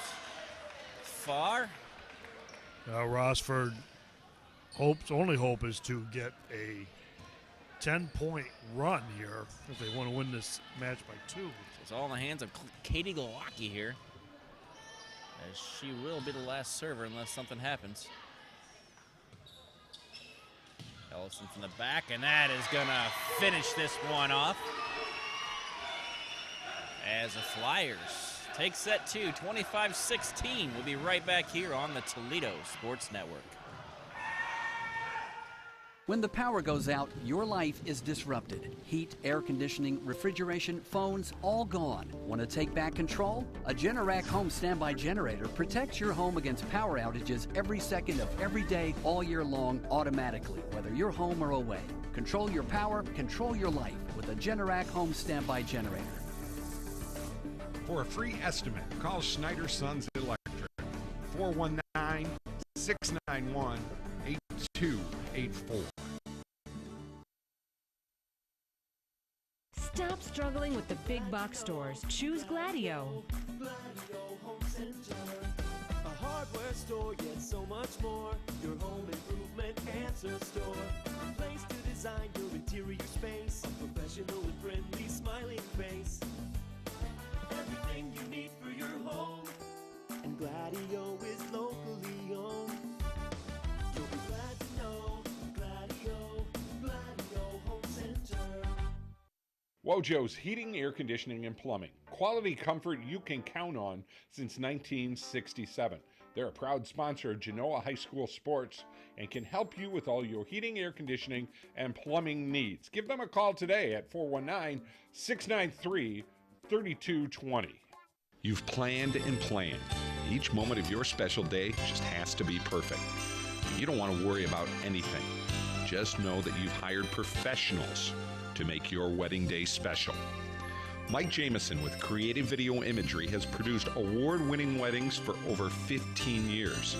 far. Rossford only hope is to get a 10-point run here if they want to win this match by 2. It's all in the hands of Katie Glowacki here, as she will be the last server unless something happens. Ellison from the back, and that is going to finish this one off. As the Flyers take set 2, 25-16. We'll be right back here on the Toledo Sports Network. When the power goes out, your life is disrupted. Heat, air conditioning, refrigeration, phones, all gone. Want to take back control? A Generac home standby generator protects your home against power outages every second of every day, all year long, automatically, whether you're home or away. Control your power, control your life with a Generac home standby generator. For a free estimate, call Schneider Sons Electric, 419-691-8284. Stop struggling with the big box stores. Choose Gladio. Gladio Home Center, a hardware store, yet so much more. Your home improvement answer store, a place to design your interior space. A professional and friendly smiling face. Everything you need for your home, and Gladio is locally owned. You'll be glad to know Gladio Home Center. WoJo's Heating, Air Conditioning, and Plumbing. Quality comfort you can count on since 1967. They're a proud sponsor of Genoa High School sports and can help you with all your heating, air conditioning, and plumbing needs. Give them a call today at 419-693-3220. You've planned and planned. Each moment of your special day just has to be perfect. You don't want to worry about anything. Just know that you've hired professionals to make your wedding day special. Mike Jameson with Creative Video Imagery has produced award-winning weddings for over 15 years.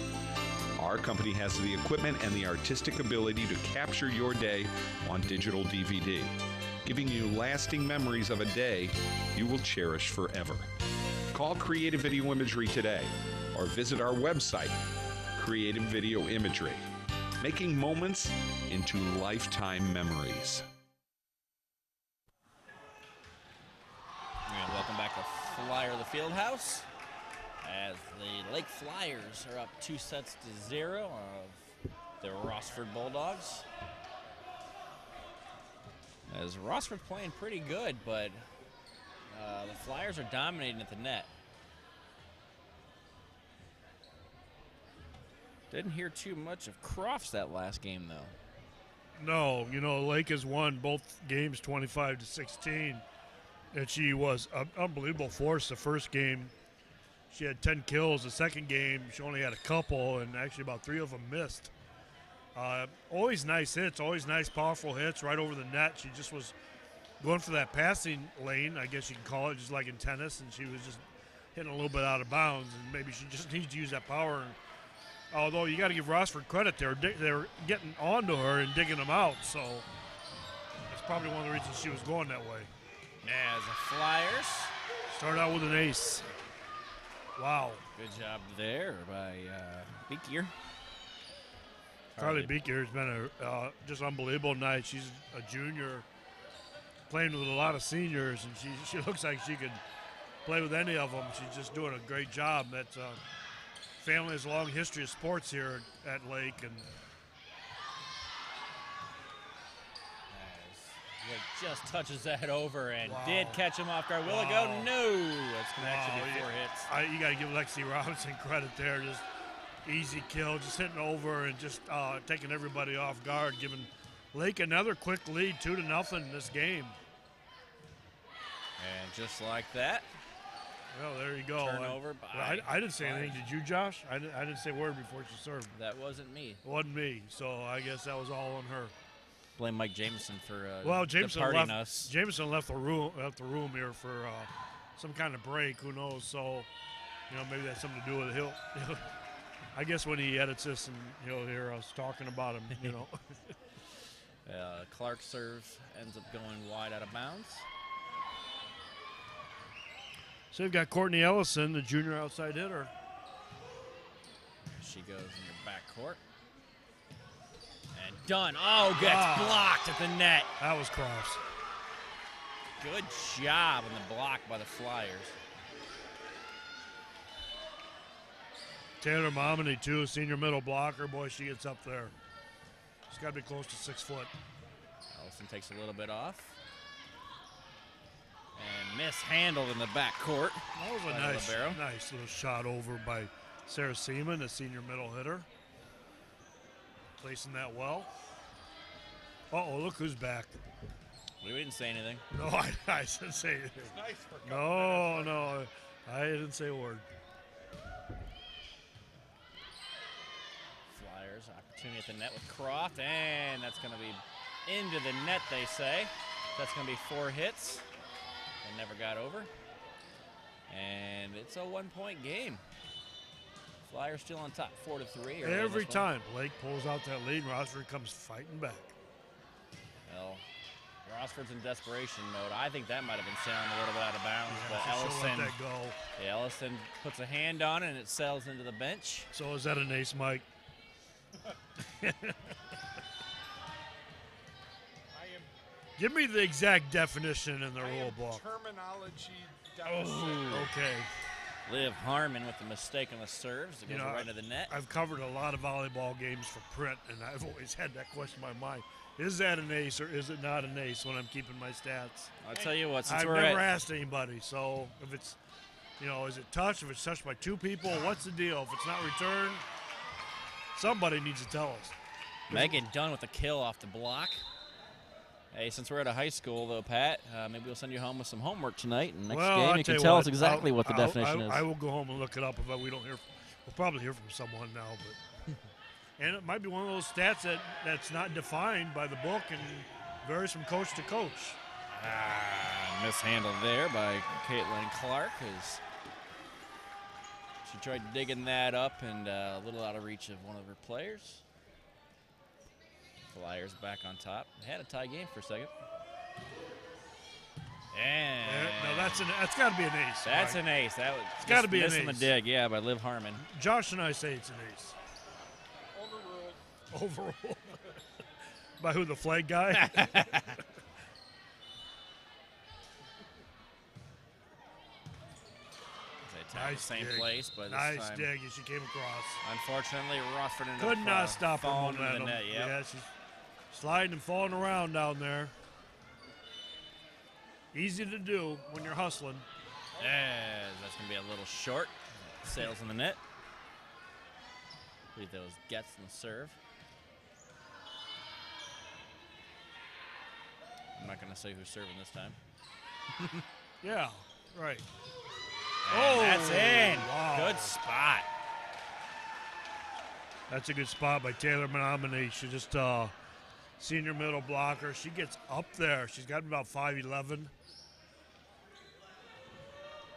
Our company has the equipment and the artistic ability to capture your day on digital DVD, giving you lasting memories of a day you will cherish forever. Call Creative Video Imagery today or visit our website, Creative Video Imagery, making moments into lifetime memories. And welcome back to Flyer of the Fieldhouse, as the Lake Flyers are up 2-0 of the Rossford Bulldogs. As Rossford playing pretty good, but the Flyers are dominating at the net. Didn't hear too much of Crofts that last game, though. No, Lake has won both games 25-16. And she was an unbelievable force the first game. She had 10 kills. The second game, she only had a couple, and actually about 3 of them missed. Always nice hits, always nice, powerful hits right over the net. She just was going for that passing lane, I guess you can call it, just like in tennis, and she was just hitting a little bit out of bounds, and maybe she just needs to use that power. Although you got to give Rossford credit, they're getting onto her and digging them out, so that's probably one of the reasons she was going that way. As the Flyers start out with an ace. Wow. Good job there by Beekier. Carly Beekier has been a just unbelievable night. She's a junior playing with a lot of seniors, and she looks like she could play with any of them. She's just doing a great job. That family has a long history of sports here at Lake, and He just touches that over and did catch him off guard. Will it go? No. That's going to actually be 4 hits. You got to give Lexi Robinson credit there. Just easy kill, just hitting over and just taking everybody off guard, giving Lake another quick lead, 2-0 in this game. And just like that. Well, there you go. Turnover by I didn't say anything. Did you, Josh? I didn't say a word before she served. That wasn't me. It wasn't me, so I guess that was all on her. Blame Mike Jameson for Jameson departing left, us. Jameson left the room here for some kind of break. Who knows? So, maybe that's something to do with it. He'll I guess when he edits this and he'll hear us talking about him, Clark serve ends up going wide out of bounds. So we've got Courtney Ellison, the junior outside hitter. She goes in the backcourt. And done. Oh, gets blocked at the net. That was cross. Good job on the block by the Flyers. Taylor Maumee, too, senior middle blocker. Boy, she gets up there. She's got to be close to 6 foot. Ellison takes a little bit off. And mishandled in the backcourt. That was a nice little shot over by Sarah Seaman, the senior middle hitter. Placing that well. Uh-oh, look who's back. We didn't say anything. No, I didn't say anything. It's nice for a couple minutes. No, I didn't say a word. Flyers, opportunity at the net with Croft, and that's going to be into the net, they say. That's going to be 4 hits. They never got over. And it's a 1-point game. Flyers still on top, 4-3. Every time Blake pulls out that lead, Rossford comes fighting back. Well, Rossford's in desperation mode. I think that might have been sound a little bit out of bounds, but Ellison, let that go. Yeah, Ellison puts a hand on it and it sails into the bench. So is that an ace, Mike? Give me the exact definition in the rule book. Terminology. Okay. Liv Harmon with the mistake on the serves. It goes right into the net. I've covered a lot of volleyball games for print, and I've always had that question in my mind. Is that an ace or is it not an ace when I'm keeping my stats? I'll tell you what, since I've we're never asked anybody. So if it's, is it touched? If it's touched by 2 people, what's the deal? If it's not returned, somebody needs to tell us. Megan Dunn with the kill off the block. Hey, since we're at a high school, though, Pat, maybe we'll send you home with some homework tonight. And next game, you can tell us exactly what the definition is. I will go home and look it up if we don't hear. We'll probably hear from someone now, but and it might be one of those stats that's not defined by the book and varies from coach to coach. Mishandled there by Caitlin Clark as she tried digging that up and a little out of reach of one of her players. Flyers back on top. They had a tie game for a second. And no, that's got to be an ace. That's an ace. It's got to be an ace. Missing the dig, yeah, by Liv Harmon. Josh and I say it's an ace. Overruled. By who, the flag guy? Nice same dig. place, but nice this time, dig as she came across. Unfortunately, Rossford ended could up not stop her falling momentum. into the net. Yep. Yeah, she's sliding and falling around down there. Easy to do when you're hustling. That's going to be a little short. Sails in the net. Leave those gets in the serve. I'm not going to say who's serving this time. Yeah, right. And that's in. Wow. Good spot. That's a good spot by Taylor Maumee. She's just senior middle blocker. She gets up there. She's got about 5'11".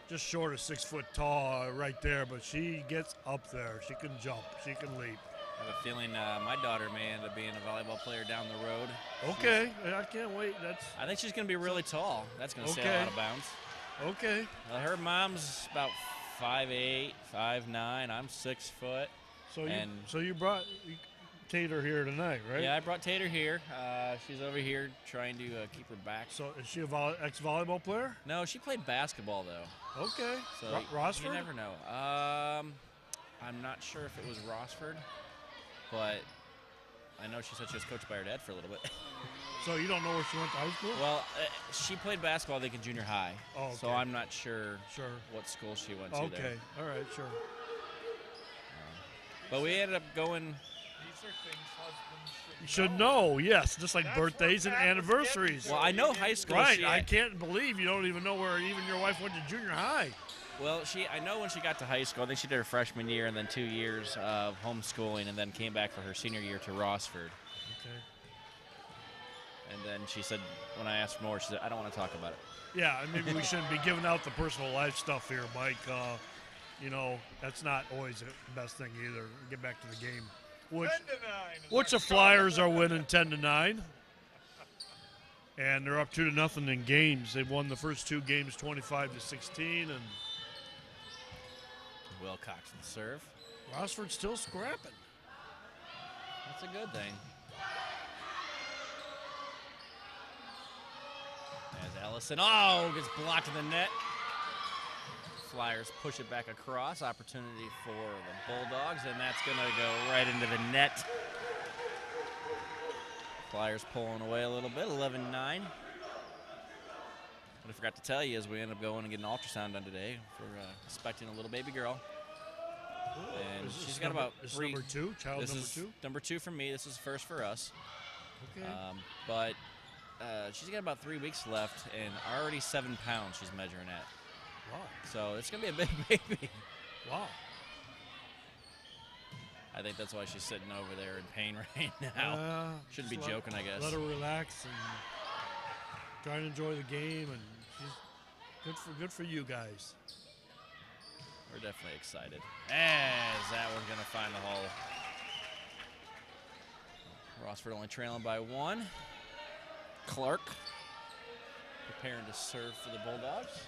Just short of 6 foot tall right there, but she gets up there. She can jump. She can leap. I have a feeling my daughter may end up being a volleyball player down the road. Okay, I can't wait. I think she's going to be really tall. That's going to sail out of bounds. Okay. Her mom's about 5'8", 5'9". I'm 6 foot. So you brought Tater here tonight, right? Yeah, I brought Tater here. She's over here trying to keep her back. So is she an ex-volleyball player? No, she played basketball, though. Okay. So Rossford? You never know. I'm not sure if it was Rossford, but I know she said she was coached by her dad for a little bit. So you don't know where she went to high school? Well, she played basketball, I think, in junior high. Oh, okay. So I'm not sure what school she went to there. Okay, all right, sure. But we ended up going. These are things husbands You should know, yes, just like birthdays and anniversaries. Well, I know high school. Right, I can't believe you don't even know where even your wife went to junior high. Well, I know when she got to high school, I think she did her freshman year and then 2 years of homeschooling and then came back for her senior year to Rossford. Okay. And then she said, when I asked more, she said, I don't want to talk about it. Yeah, maybe we shouldn't be giving out the personal life stuff here, Mike. You know, that's not always the best thing either. Get back to the game. Which the Flyers are winning 10-9. And they're up 2-0 in games. They've won the first 2 games 25-16 and Wilcox and serve. Rossford still scrapping. That's a good thing. As Ellison, gets blocked in the net. Flyers push it back across. Opportunity for the Bulldogs, and that's going to go right into the net. Flyers pulling away a little bit, 11-9. What I forgot to tell you is we ended up going and getting an ultrasound done today. We're expecting a little baby girl. And she's got about 3. Number 2, child this number is 2? Number 2 for me. This is first for us. Okay. But she's got about 3 weeks left, and already 7 pounds she's measuring at. Wow. So it's going to be a big baby. Wow. I think that's why she's sitting over there in pain right now. Shouldn't be joking, I guess. Let her relax and try and enjoy the game, and she's good for you guys. We're definitely excited. As that one's going to find the hole. Rossford only trailing by 1. Clark preparing to serve for the Bulldogs.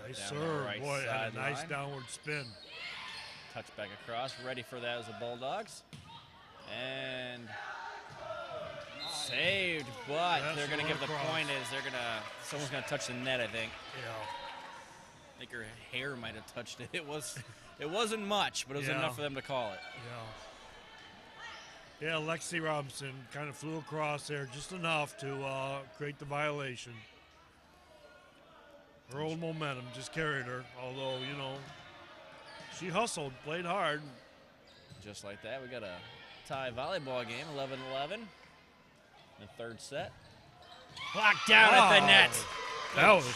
Nice Down serve. Right Boy, had a nice sideline. downward spin. Touch back across. Ready for that as the Bulldogs. And saved, but they're going to give the point is someone's going to touch the net, I think. Yeah. I think her hair might have touched it. It wasn't much, but it was enough for them to call it. Yeah. Yeah, Lexi Robinson kind of flew across there just enough to create the violation. Her old momentum just carried her, although, you know, she hustled, played hard. Just like that, we got a tie volleyball game, 11-11. The third set. Blocked down at the net. That was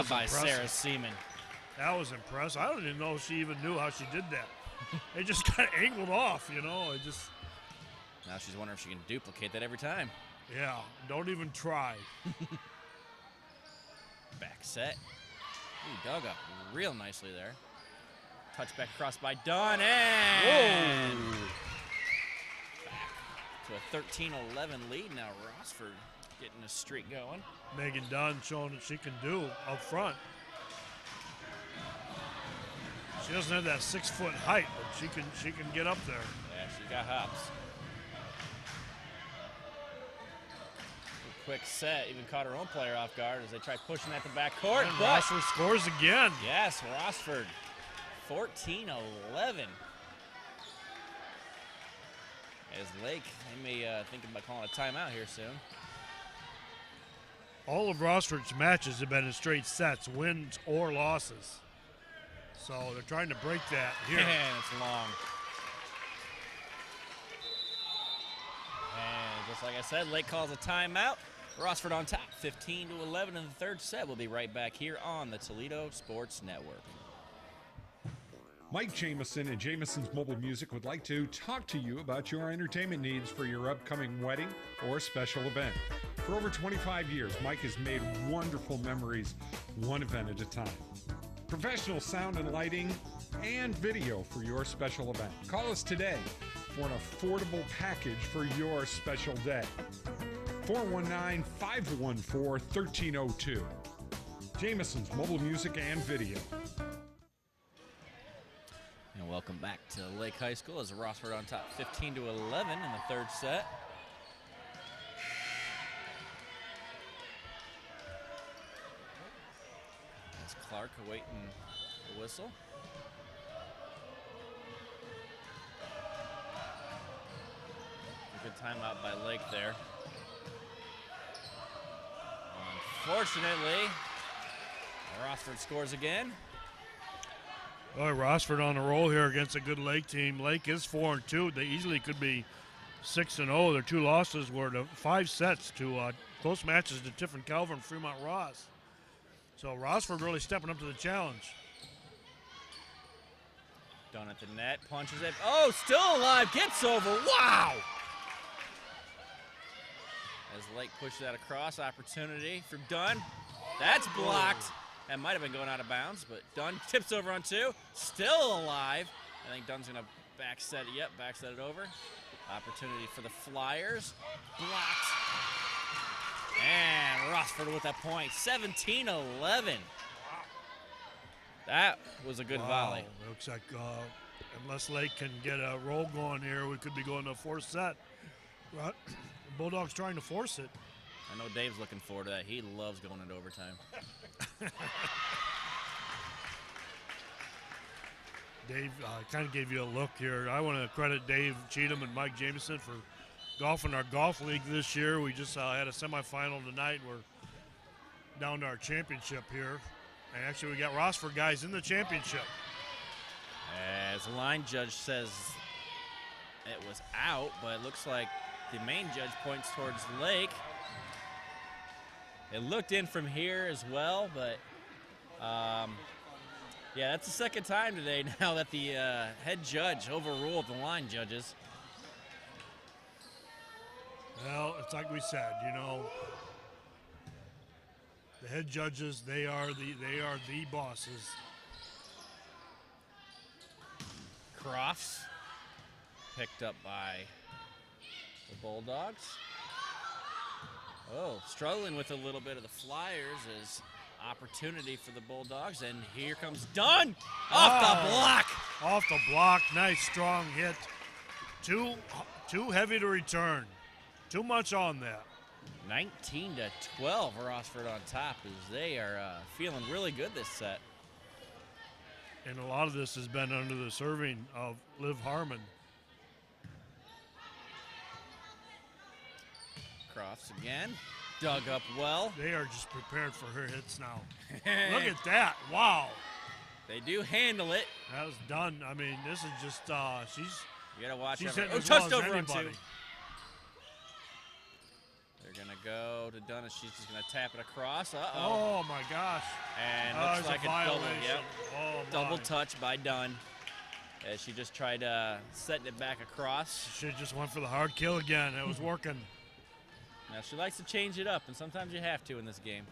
by impressive. Sarah Seaman. That was impressive. I don't even know if she even knew how she did that. It just kind of angled off, you know. Now she's wondering if she can duplicate that every time. Yeah, don't even try. Back set. Ooh, dug up real nicely there. Touch back across by Dunn, and back to a 13-11 lead now. Rossford getting a streak going. Megan Dunn showing what she can do up front. She doesn't have that 6-foot height, but she can get up there. Yeah, she got hops. Quick set, even caught her own player off guard as they try pushing at the back court. And Rossford scores again. Yes, Rossford, 14-11. As Lake, they may think about calling a timeout here soon. All of Rossford's matches have been in straight sets, wins or losses. So they're trying to break that here. And it's long. And just like I said, Lake calls a timeout. Rossford on top, 15-11 in the third set. We'll be right back here on the Toledo Sports Network. Mike Jameson and Jameson's Mobile Music would like to talk to you about your entertainment needs for your upcoming wedding or special event. For over 25 years, Mike has made wonderful memories, one event at a time. Professional sound and lighting and video for your special event. Call us today for an affordable package for your special day. 419-514-1302. Jameson's Mobile Music and Video. And welcome back to Lake High School as Rossford on top 15-11 in the third set. As Clark awaiting the whistle. timeout by Lake there. Unfortunately, Rossford scores again. Boy, Rossford on a roll here against a good Lake team. Lake is 4-2. They easily could be 6-0. Their 2 losses were to 5 sets to close matches to Tiffin Calvin and Fremont Ross. So Rossford really stepping up to the challenge. Dunn at the net, punches it. Oh, still alive, gets over. Wow! As Lake pushes that across, opportunity for Dunn. That's blocked. That might have been going out of bounds, but Dunn tips over on 2. Still alive. I think Dunn's going to back set it. Yep, back set it over. Opportunity for the Flyers. Blocked. And Rossford with that point. 17-11. That was a good volley. Looks like unless Lake can get a roll going here, we could be going to a 4th set. Bulldogs trying to force it. I know Dave's looking forward to that. He loves going into overtime. Dave kind of gave you a look here. I want to credit Dave Cheatham and Mike Jameson for golfing our golf league this year. We just had a semifinal tonight. We're down to our championship here. And actually, we got Rossford guys in the championship. As the line judge says it was out, but it looks like the main judge points towards Lake. It looked in from here as well, but yeah, that's the second time today now that the head judge overruled the line judges. Well, it's like we said, you know, the head judges, they are the bosses. Crofts picked up by the Bulldogs. Oh, struggling with a little bit of the Flyers is opportunity for the Bulldogs, and here comes Dunn off the block. Off the block, nice strong hit. Too heavy to return. Too much on that. 19-12, Rossford on top as they are feeling really good this set. And a lot of this has been under the serving of Liv Harmon. Crofts again, dug up well. They are just prepared for her hits now. Look at that, wow. They do handle it. That was done. I mean, this is just, she's you gotta watch she's every, hitting as touched well as over on anybody. 2. They're gonna go to Dunn, and she's just gonna tap it across. Uh-oh. Oh my gosh. And Oh, looks like a double, yep. Oh, double my. touch by Dunn. As she just tried setting it back across. She just went for the hard kill again. It was working. Now she likes to change it up, and sometimes you have to in this game.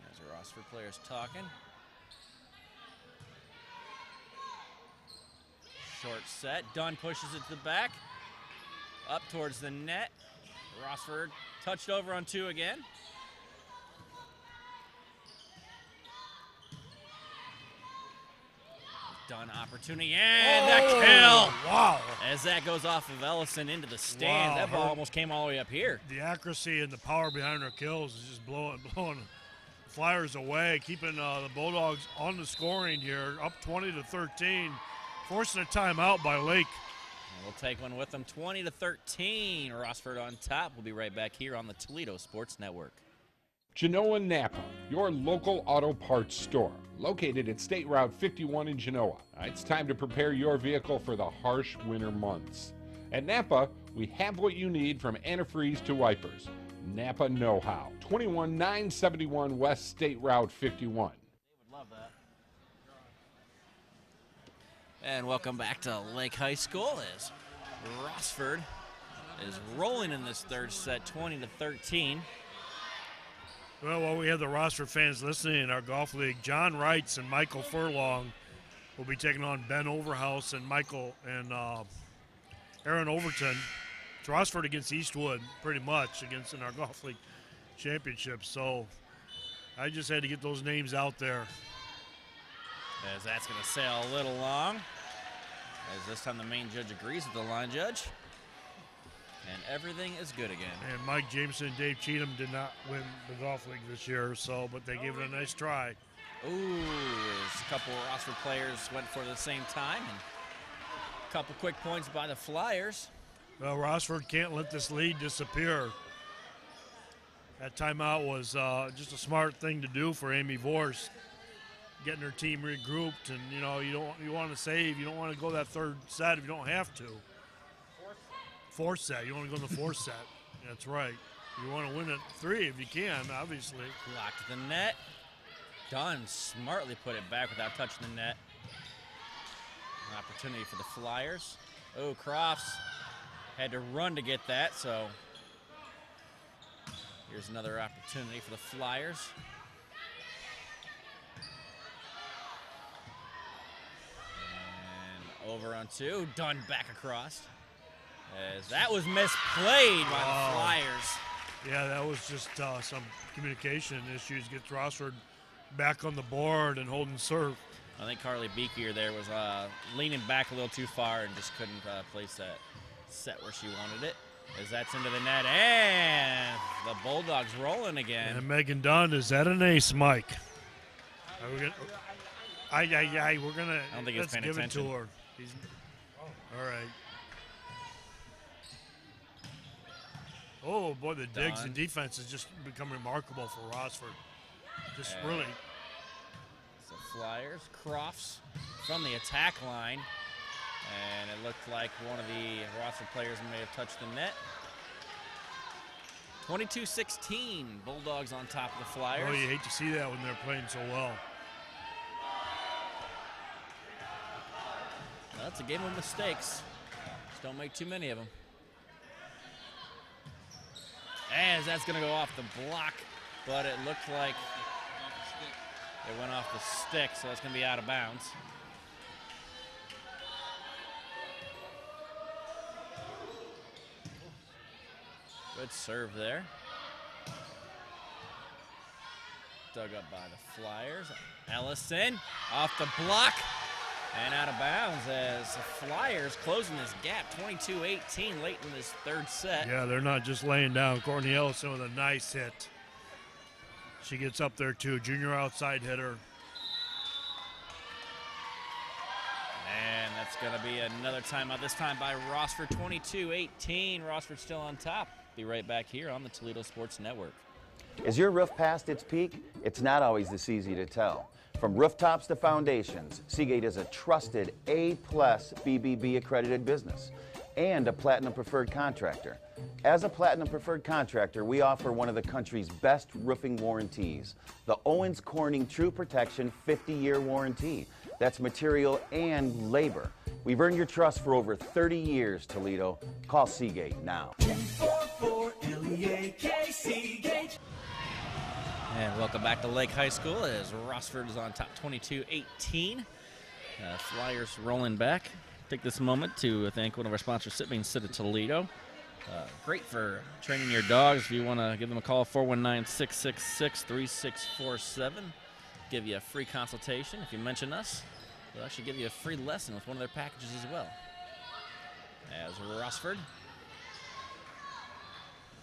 There's the Rossford players talking. Short set. Dunn pushes it to the back. Up towards the net. Rossford touched over on 2 again. Dunn opportunity, and that kill! Wow. As that goes off of Ellison into the stands. Wow. That ball almost came all the way up here. The accuracy and the power behind her kills is just blowing Flyers away, keeping the Bulldogs on the scoring here, up 20-13, forcing a timeout by Lake. And we'll take one with them, 20-13. Rossford on top. We'll be right back here on the Toledo Sports Network. Genoa Napa, your local auto parts store, located at State Route 51 in Genoa. It's time to prepare your vehicle for the harsh winter months. At Napa, we have what you need from antifreeze to wipers. Napa know-how. 21971 West State Route 51. Love that. And welcome back to Lake High School as Rossford is rolling in this third set, 20-13. Well, while we have the Rossford fans listening in our golf league, John Wrights and Michael Furlong will be taking on Ben Overhouse and Michael and Aaron Overton. It's Rossford against Eastwood, pretty much, against in our golf league championship. So I just had to get those names out there. As that's going to sail a little long. As this time the main judge agrees with the line judge. And everything is good again. And Mike Jameson and Dave Cheatham did not win the golf league this year, but they gave it a nice try. Ooh, as a couple of Rossford players went for it at the same time. And a couple quick points by the Flyers. Well, Rossford can't let this lead disappear. That timeout was just a smart thing to do for Amy Vorst, getting her team regrouped. And you want to save. You don't want to go that third set if you don't have to. Fourth set. You want to go in the fourth set. That's right. You want to win at 3 if you can, obviously. Blocked the net. Dunn smartly put it back without touching the net. An opportunity for the Flyers. Oh, Crofts had to run to get that, so here's another opportunity for the Flyers. And over on 2. Dunn back across. As that was misplayed by the Flyers. Yeah, that was just some communication issues. Gets Rossford back on the board and holding serve. I think Carly Beekier there was leaning back a little too far and just couldn't place that set where she wanted it. As that's into the net, and the Bulldogs rolling again. And Megan Dunn, is that an ace, Mike? Are we gonna, we're gonna. I don't think it's paying give attention. it to her. All right. Oh boy, the digs and defense has just become remarkable for Rossford. Just really. So Flyers, Crofts from the attack line. And it looked like one of the Rossford players may have touched the net. 22-16, Bulldogs on top of the Flyers. Oh, you hate to see that when they're playing so well. Well, it's a game of mistakes. Just don't make too many of them. As that's going to go off the block, but it looked like it went off the stick, so it's going to be out of bounds. Good serve there. Dug up by the Flyers. Ellison off the block and out of bounds as the Flyers closing this gap, 22-18 late in this third set. Yeah, they're not just laying down. Courtney Ellison with a nice hit. She gets up there too, junior outside hitter. And that's going to be another timeout, this time by Rossford, 22-18. Rossford still on top. Be right back here on the Toledo Sports Network. Is your roof past its peak? It's not always this easy to tell. From rooftops to foundations, Seagate is a trusted A+ BBB accredited business and a Platinum Preferred contractor. As a Platinum Preferred contractor, we offer one of the country's best roofing warranties, the Owens Corning True Protection 50-year warranty. That's material and labor. We've earned your trust for over 30 years, Toledo. Call Seagate now. And welcome back to Lake High School as Rossford is on top 22-18. Flyers rolling back. Take this moment to thank one of our sponsors, Sitting City of Toledo. Great for training your dogs. If you want to give them a call, 419-666-3647. Give you a free consultation. If you mention us, they'll actually give you a free lesson with one of their packages as well. As Rossford.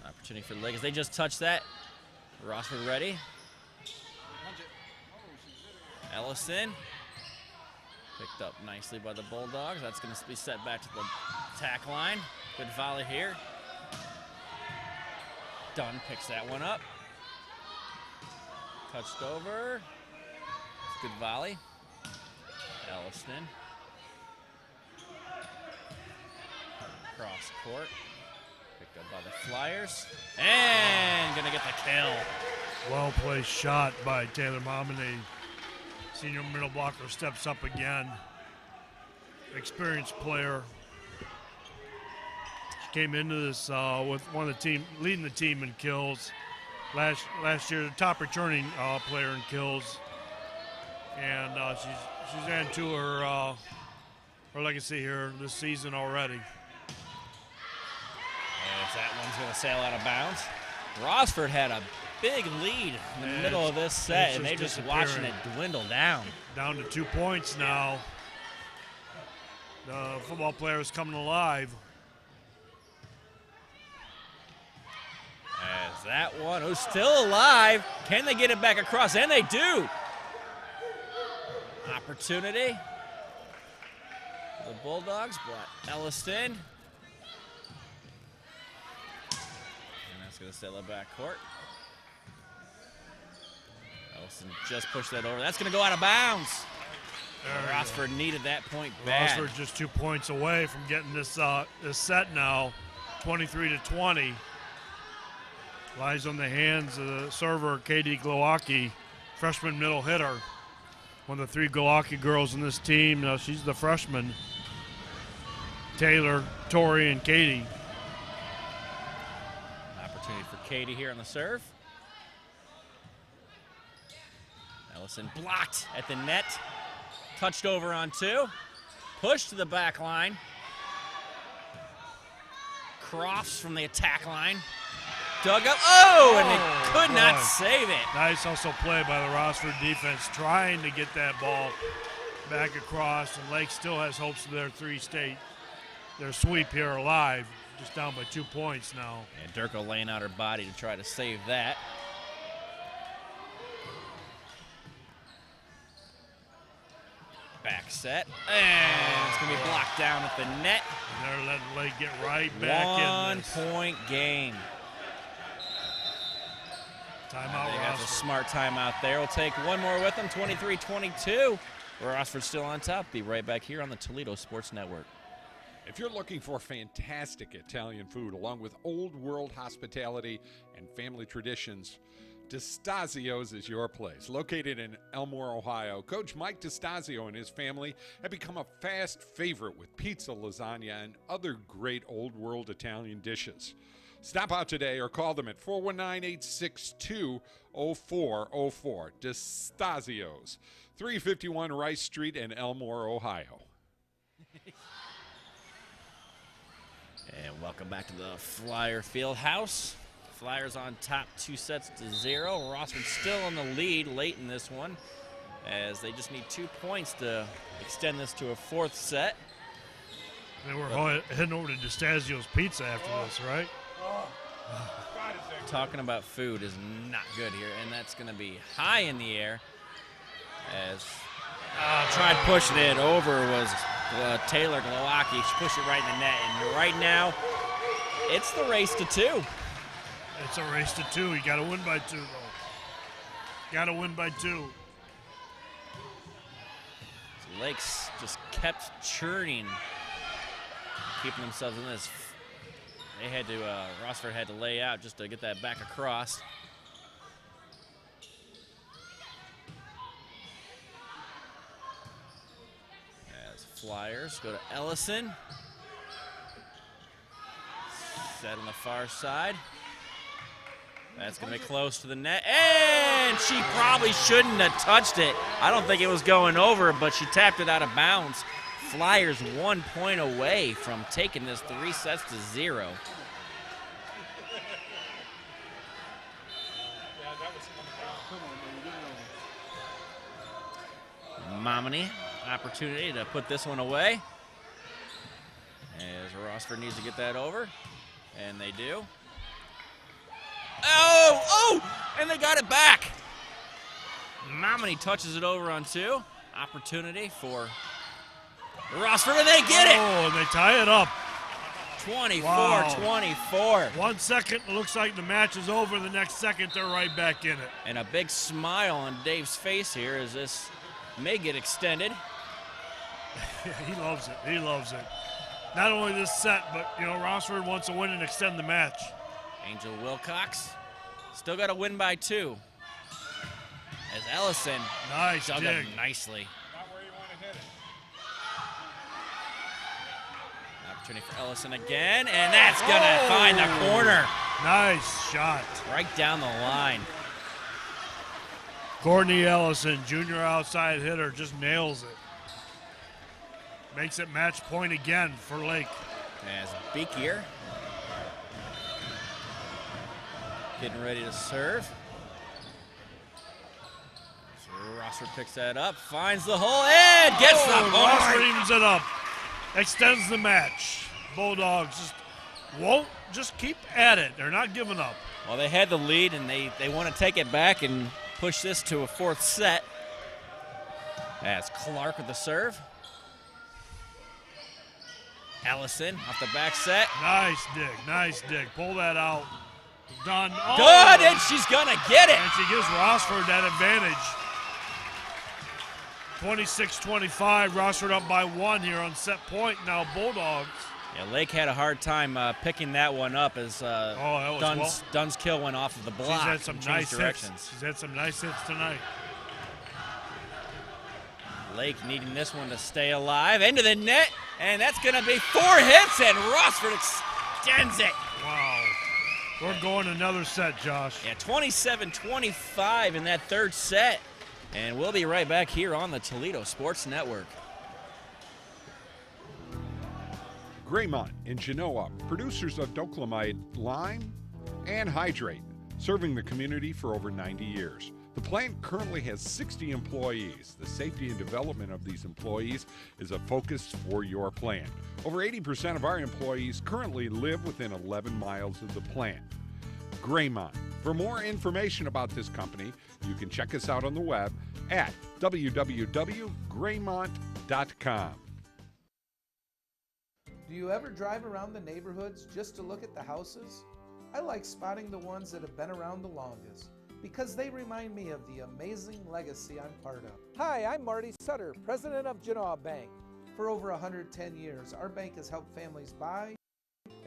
Opportunity for Lake as they just touched that. Rossford ready. Ellison. Picked up nicely by the Bulldogs. That's going to be set back to the attack line. Good volley here. Dunn picks that one up. Touched over. Good volley. Ellison. Cross court. Picked up by the Flyers. And gonna get the kill. Well placed shot by Taylor Maumee. Senior middle blocker steps up again. Experienced player. She came into this with one of the team, leading the team in kills. Last year, the top returning player in kills. And she's into her legacy here this season already. As that one's going to sail out of bounds. Rossford had a big lead in the middle of this set, and they're just watching it dwindle down. Down to 2 points now. The football player is coming alive. As that one is still alive. Can they get it back across? And they do. Opportunity. The Bulldogs, but Elliston That's going to settle it back court. Ellison just pushed that over. That's going to go out of bounds. Rossford needed that point bad. Rossford just 2 points away from getting this set now, 23-20. Lies on the hands of the server, Katie Glowacki, freshman middle hitter. One of the 3 Glowacki girls in this team. Now she's the freshman. Taylor, Tori, and Katie. Opportunity for Katie here on the serve. Ellison blocked at the net. Touched over on 2. Pushed to the back line. Crofts from the attack line. Dug up. Oh, and they could not save it. Nice hustle play by the Rossford defense, trying to get that ball back across. And Lake still has hopes of their their sweep here alive. Just down by 2 points now. And Durko laying out her body to try to save that. Back set, and it's going to be blocked down at the net. And they're letting Lake get right back in this. 1 point game. Timeout, They got Rossford. a smart timeout there. We'll take one more with them, 23-22. Rossford still on top. Be right back here on the Toledo Sports Network. If you're looking for fantastic Italian food along with old world hospitality and family traditions, DeStasio's is your place. Located in Elmore, Ohio, Coach Mike DeStasio and his family have become a fast favorite with pizza, lasagna, and other great old world Italian dishes. Stop out today or call them at 419-862-0404. DeStasio's, 351 Rice Street in Elmore, Ohio. And welcome back to the Flyer Field House. Flyers on top 2-0. Rossford still in the lead late in this one, as they just need 2 points to extend this to a 4th set. They were heading over to DeStasio's Pizza after this, right? Talking about food is not good here, and that's going to be high in the air as tried pushing it over was Taylor Glowacki. She pushed it right in the net, and right now it's the race to 2. It's a race to 2. You got to win by 2, though. Got to win by 2. So Lakes just kept churning, keeping themselves in this. They had to, Rossford had to lay out just to get that back across. As Flyers go to Ellison. Set on the far side. That's going to be close to the net. And she probably shouldn't have touched it. I don't think it was going over, but she tapped it out of bounds. Flyers 1 point away from taking this 3-0. Maumee, opportunity to put this one away. As Rossford needs to get that over, and they do. Oh, and they got it back. Maumee touches it over on 2. Opportunity for Rossford, and they get it. Oh, and they tie it up. 24-24. 1 second, it looks like the match is over. The next second, they're right back in it. And a big smile on Dave's face here as this may get extended. He loves it. He loves it. Not only this set, but, Rossford wants to win and extend the match. Angel Wilcox still got to win by 2. As Ellison dug it nicely. Not where you want to hit it. Opportunity for Ellison again, and that's going to find the corner. Nice shot. Right down the line. Courtney Ellison, junior outside hitter, just nails it. Makes it match point again for Lake. As Beekier getting ready to serve. So Rossford picks that up, finds the hole, and gets the point. Rossford evens it up, extends the match. Bulldogs won't keep at it. They're not giving up. Well, they had the lead, and they want to take it back and push this to a 4th set. As Clark with the serve. Ellison off the back set. Nice dig. Pull that out. Done. Oh. Good, and she's going to get it. And she gives Rossford that advantage. 26-25, Rossford up by 1 here on set point. Now Bulldogs. Yeah, Lake had a hard time picking that one up as Dunn's kill went off of the block. She's had some nice directions. hits. She's had some nice hits tonight. Lake needing this one to stay alive. Into the net, and that's going to be 4 hits, and Rossford extends it. Wow. We're going another set, Josh. Yeah, 27-25 in that third set. And we'll be right back here on the Toledo Sports Network. Graymont in Genoa, producers of doclamide lime and hydrate, serving the community for over 90 years. The plant currently has 60 employees. The safety and development of these employees is a focus for your plant. Over 80% of our employees currently live within 11 miles of the plant. Graymont. For more information about this company, you can check us out on the web at www.graymont.com. Do you ever drive around the neighborhoods just to look at the houses? I like spotting the ones that have been around the longest because they remind me of the amazing legacy I'm part of. Hi, I'm Marty Sutter, president of Genoa Bank. For over 110 years, our bank has helped families buy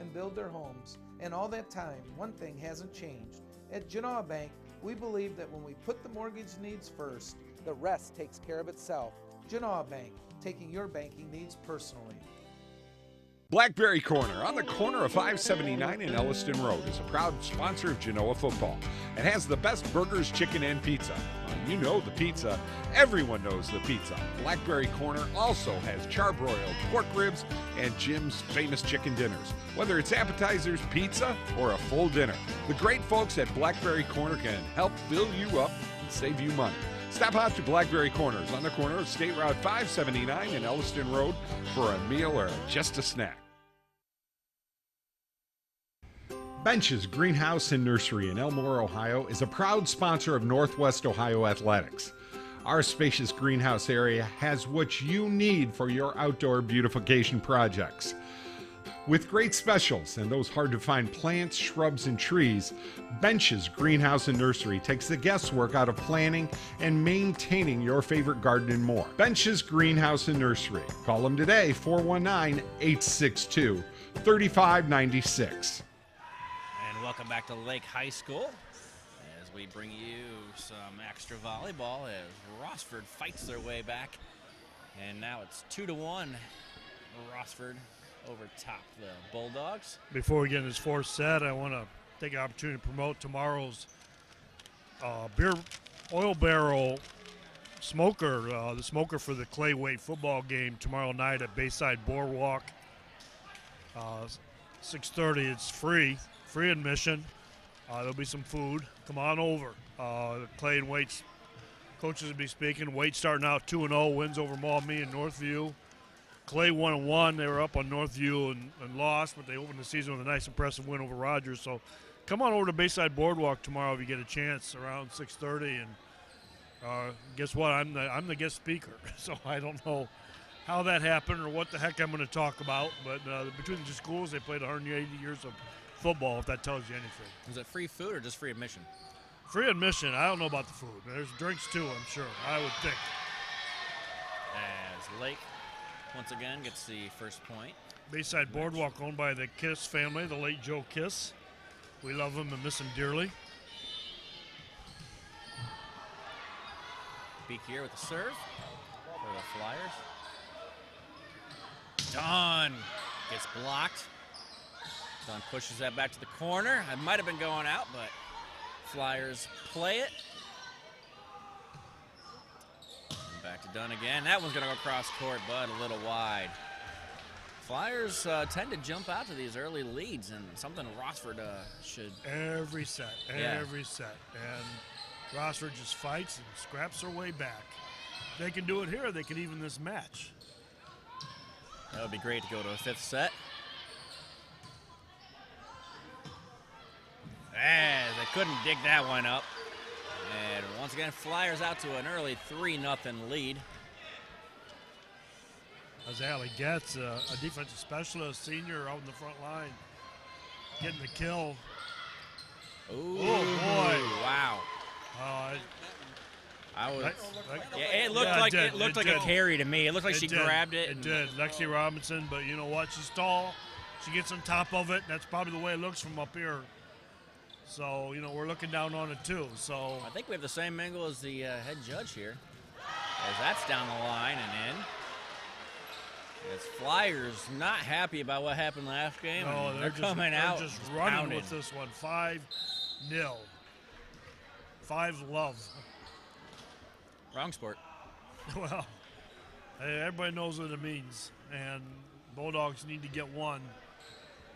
and build their homes, and all that time, one thing hasn't changed. At Genoa Bank, we believe that when we put the mortgage needs first, the rest takes care of itself. Genoa Bank, taking your banking needs personally. Blackberry Corner on the corner of 579 and Elliston Road is a proud sponsor of Genoa football and has the best burgers, chicken, and pizza. You know the pizza. Everyone knows the pizza. Blackberry Corner also has charbroiled pork ribs and Jim's famous chicken dinners. Whether it's appetizers, pizza, or a full dinner, the great folks at Blackberry Corner can help fill you up and save you money. Stop out to Blackberry Corners on the corner of State Route 579 and Elliston Road for a meal or just a snack. Bench's Greenhouse and Nursery in Elmore, Ohio is a proud sponsor of Northwest Ohio Athletics. Our spacious greenhouse area has what you need for your outdoor beautification projects. With great specials and those hard-to-find plants, shrubs, and trees, Bench's Greenhouse and Nursery takes the guesswork out of planning and maintaining your favorite garden and more. Bench's Greenhouse and Nursery. Call them today, 419-862-3596. And welcome back to Lake High School as we bring you some extra volleyball as Rossford fights their way back. And now it's 2-1. Rossford over top the Bulldogs. Before we get in this fourth set, I want to take an opportunity to promote tomorrow's beer oil barrel smoker, the smoker for the clay weight football game tomorrow night at Bayside Boardwalk. 6:30. It's free admission. There'll be some food. Come on over. Clay and weights coaches will be speaking. Weight starting out 2-0, wins over Maumee and Northview. Clay 1-1. They were up on Northview and lost, but they opened the season with a nice, impressive win over Rogers. So come on over to Bayside Boardwalk tomorrow if you get a chance around 6:30. And guess what? I'm the guest speaker, so I don't know how that happened or what the heck I'm going to talk about. But between the two schools, they played 180 years of football, if that tells you anything. Is it free food or just free admission? Free admission. I don't know about the food. There's drinks too, I'm sure. I would think. As Lake once again gets the first point. Bayside Boardwalk owned by the Kiss family, the late Joe Kiss. We love him and miss him dearly. Beak here with the serve for the Flyers. Dunn gets blocked. Dunn pushes that back to the corner. It might have been going out, but Flyers play it. And back to Dunn again. That one's going to go across court, but a little wide. Flyers tend to jump out to these early leads, and something Rossford should. Every set. And Rossford just fights and scraps their way back. They can do it here. They can even this match. That would be great to go to a fifth set. As they couldn't dig that one up. And once again, Flyers out to an early 3-0 lead. As Allie gets a defensive specialist, senior out in the front line, getting the kill. Ooh, oh boy! Wow. I was. It looked like a carry to me. It looked like she grabbed it. It did. Lexi Robinson, but you know what? She's tall. She gets on top of it. That's probably the way it looks from up here. So, you know, we're looking down on it too. So I think we have the same angle as the head judge here. As that's down the line and in. As Flyers not happy about what happened last game. No, they're coming out. They're just running pounding with this one. 5-0. 5-love. Wrong sport. Well, hey, everybody knows what it means. And Bulldogs need to get one.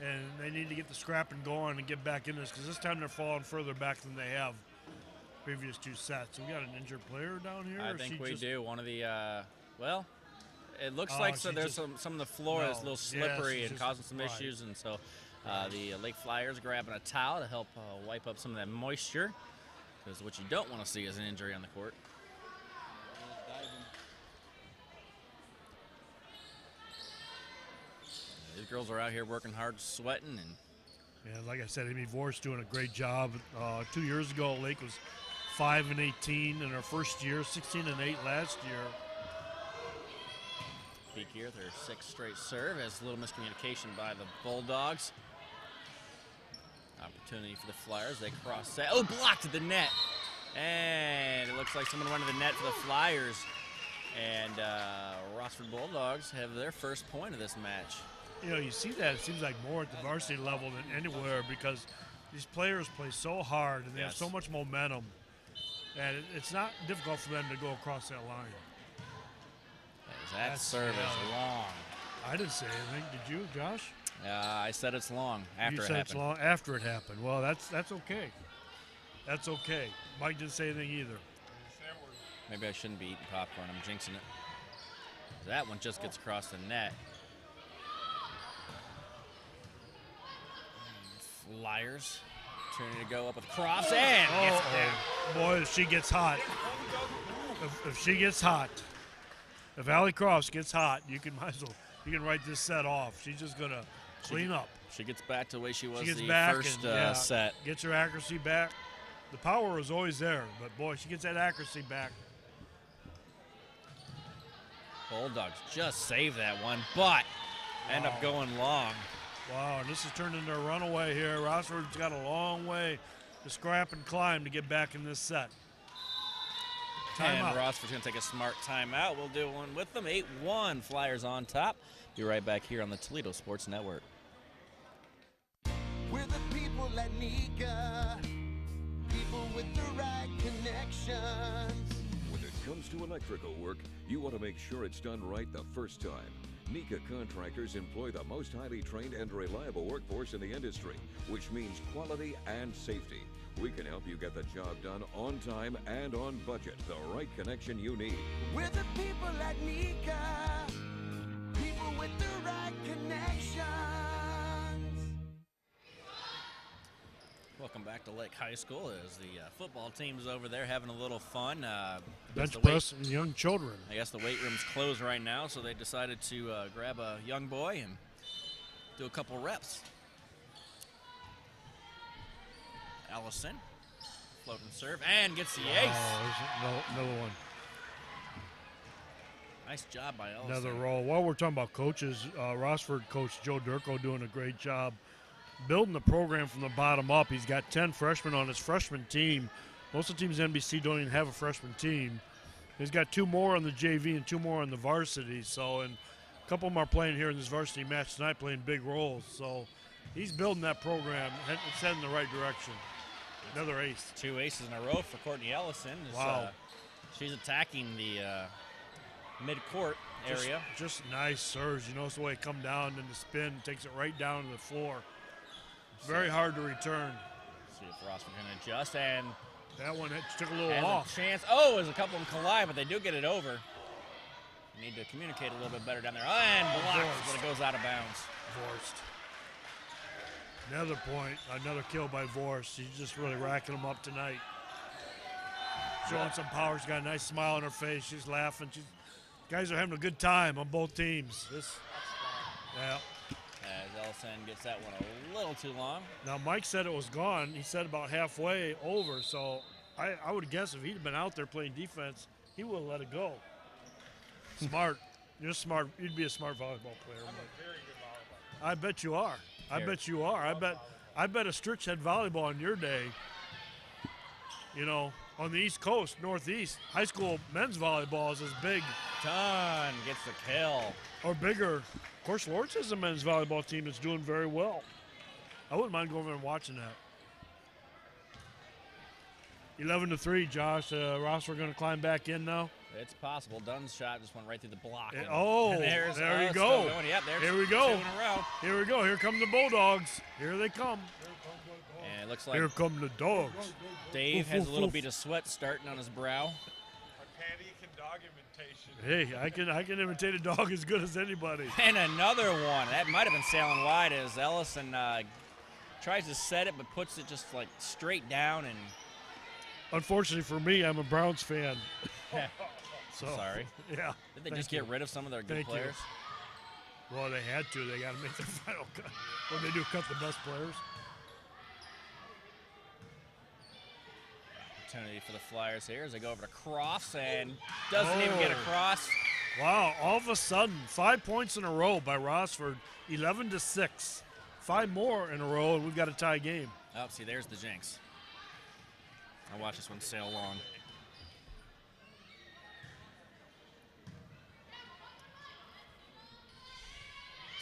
And they need to get the scrapping going and get back in this, because this time they're falling further back than they have previous two sets. We got an injured player down here? I think we do. One of the, well, it looks like there's some of the floor that's a little slippery and causing some issues. And so the Lake Flyers grabbing a towel to help wipe up some of that moisture, because what you don't want to see is an injury on the court. These girls are out here working hard, sweating, and like I said, Amy Vor's doing a great job. 2 years ago, Lake was 5-18 in her first year, 16-8 last year. Peak here, their sixth straight serve, as a little miscommunication by the Bulldogs. Opportunity for the Flyers. They cross set. Oh, blocked to the net. And it looks like someone went to the net for the Flyers. And Rossford Bulldogs have their first point of this match. You know, you see that, it seems like more at the varsity level than anywhere, because these players play so hard and they have so much momentum. And it's not difficult for them to go across that line. That serve is long. I didn't say anything. Did you, Josh? I said it's long after you it said happened. It's long after it happened. Well, that's okay. That's okay. Mike didn't say anything either. Maybe I shouldn't be eating popcorn. I'm jinxing it. That one just gets across the net. Flyers turning to go up with Crofts and gets there. Boy, if she gets hot. If she gets hot. If Allie Crofts gets hot, you can write this set off. She's just gonna clean up. She gets back to the way she was the first set. Gets her accuracy back. The power is always there, but boy, she gets that accuracy back. Bulldogs just save that one, but end up going long. Wow, and this has turned into a runaway here. Rossford's got a long way to scrap and climb to get back in this set. And Rossford's going to take a smart timeout. We'll do one with them. 8-1, Flyers on top. Be right back here on the Toledo Sports Network. We're the people at Nika, people with the right connections. When it comes to electrical work, you want to make sure it's done right the first time. Nika contractors employ the most highly trained and reliable workforce in the industry, which means quality and safety. We can help you get the job done on time and on budget, the right connection you need. We're the people at Nika, people with the right connections. Welcome back to Lake High School as the football team's over there having a little fun. Bench press and young children. I guess the weight room's closed right now, so they decided to grab a young boy and do a couple reps. Allison, floating serve, and gets the ace. Another one. Nice job by Allison. Another roll. While we're talking about coaches, Rossford coach Joe Durko doing a great job building the program from the bottom up. He's got 10 freshmen on his freshman team. Most of the teams in NBC don't even have a freshman team. He's got 2 more on the JV and 2 more on the varsity. So, and a couple of them are playing here in this varsity match tonight, playing big roles. So he's building that program. It's heading in the right direction. Another ace. 2 aces in a row for Courtney Ellison. Wow. She's attacking the mid-court area. Just nice serves. You notice the way it come down and the spin takes it right down to the floor. Very hard to return. See if Rossford can adjust, and that one took a little off. Chance. Oh, as a couple of them collide, but they do get it over. Need to communicate a little bit better down there. And blocked, but it goes out of bounds. Vorst. Another point, another kill by Vorst. She's just really racking them up tonight. Showing some power. She's got a nice smile on her face. She's laughing. Guys are having a good time on both teams. Yeah. As Ellison gets that one a little too long. Now, Mike said it was gone. He said about halfway over, so I would guess if he'd been out there playing defense, he would have let it go. Smart. You're smart. You'd be a smart volleyball player. I'm a very good volleyball. I bet you are. I bet you are. I bet a Stritch had volleyball in your day. You know, on the East Coast, Northeast, high school men's volleyball is as big. Dunn gets the kill. Or bigger. Of course, Lawrence has a men's volleyball team that's doing very well. I wouldn't mind going over and watching that. 11-3, Josh. Rossford going to climb back in now? It's possible. Dunn's shot just went right through the block. There you go. Yep, Here we go. 2 in a row. Here we go. Here come the Bulldogs. Here they come. And it looks like Here come the dogs. Dave has a little bit of sweat starting on his brow. A Patty-can dog imitation. Hey, I can imitate a dog as good as anybody. And another one. That might have been sailing wide as Ellison tries to set it but puts it just like straight down. And unfortunately for me, I'm a Browns fan. So, sorry. Yeah. Did they just get rid of some of their good players? Well, they had to. They got to make their final cut. What they do, cut the best players? Opportunity for the Flyers here as they go over to Cross and doesn't even get across. Wow, all of a sudden, 5 points in a row by Rossford, 11-6. 5 more in a row, and we've got a tie game. Oh, see, there's the jinx. I'll watch this one sail long.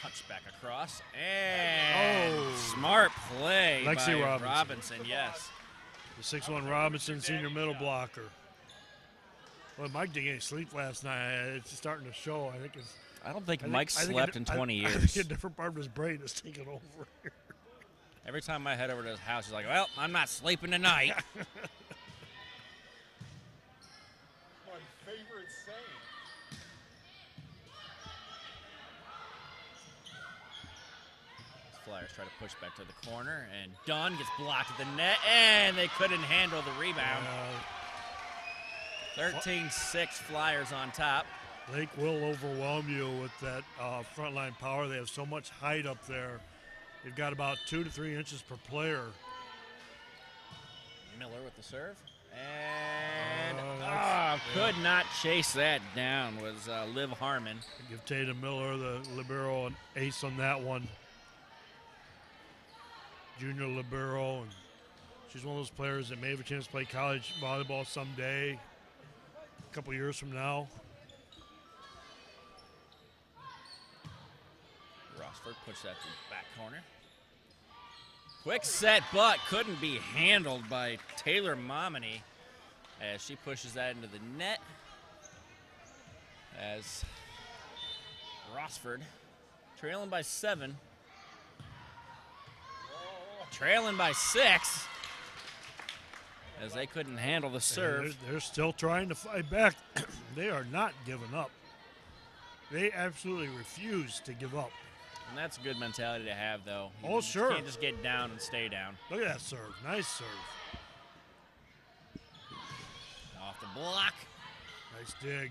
Touch back across, and smart play Lexi by Robinson, yes. The 6'1 Robinson, senior middle blocker. Well, Mike didn't get any sleep last night. It's starting to show. I don't think Mike slept in 20 years. I think a different part of his brain is taking over here. Every time I head over to his house, he's like, well, I'm not sleeping tonight. My favorite saying. Flyers try to push back to the corner, and Dunn gets blocked at the net, and they couldn't handle the rebound. 13-6 Flyers on top. Lake will overwhelm you with that frontline power. They have so much height up there. They've got about 2 to 3 inches per player. Miller with the serve. And could not chase that down was Liv Harmon. Give Tatum Miller, the libero, an ace on that one. Junior libero, and she's one of those players that may have a chance to play college volleyball someday, a couple years from now. Rossford pushed that to the back corner. Quick set, but couldn't be handled by Taylor Maumee as she pushes that into the net. As Rossford trailing by 7. Trailing by 6 as they couldn't handle the serve. They're still trying to fight back. They are not giving up. They absolutely refuse to give up. And that's a good mentality to have, though. You sure. Can't just get down and stay down. Look at that serve. Nice serve. Off the block. Nice dig.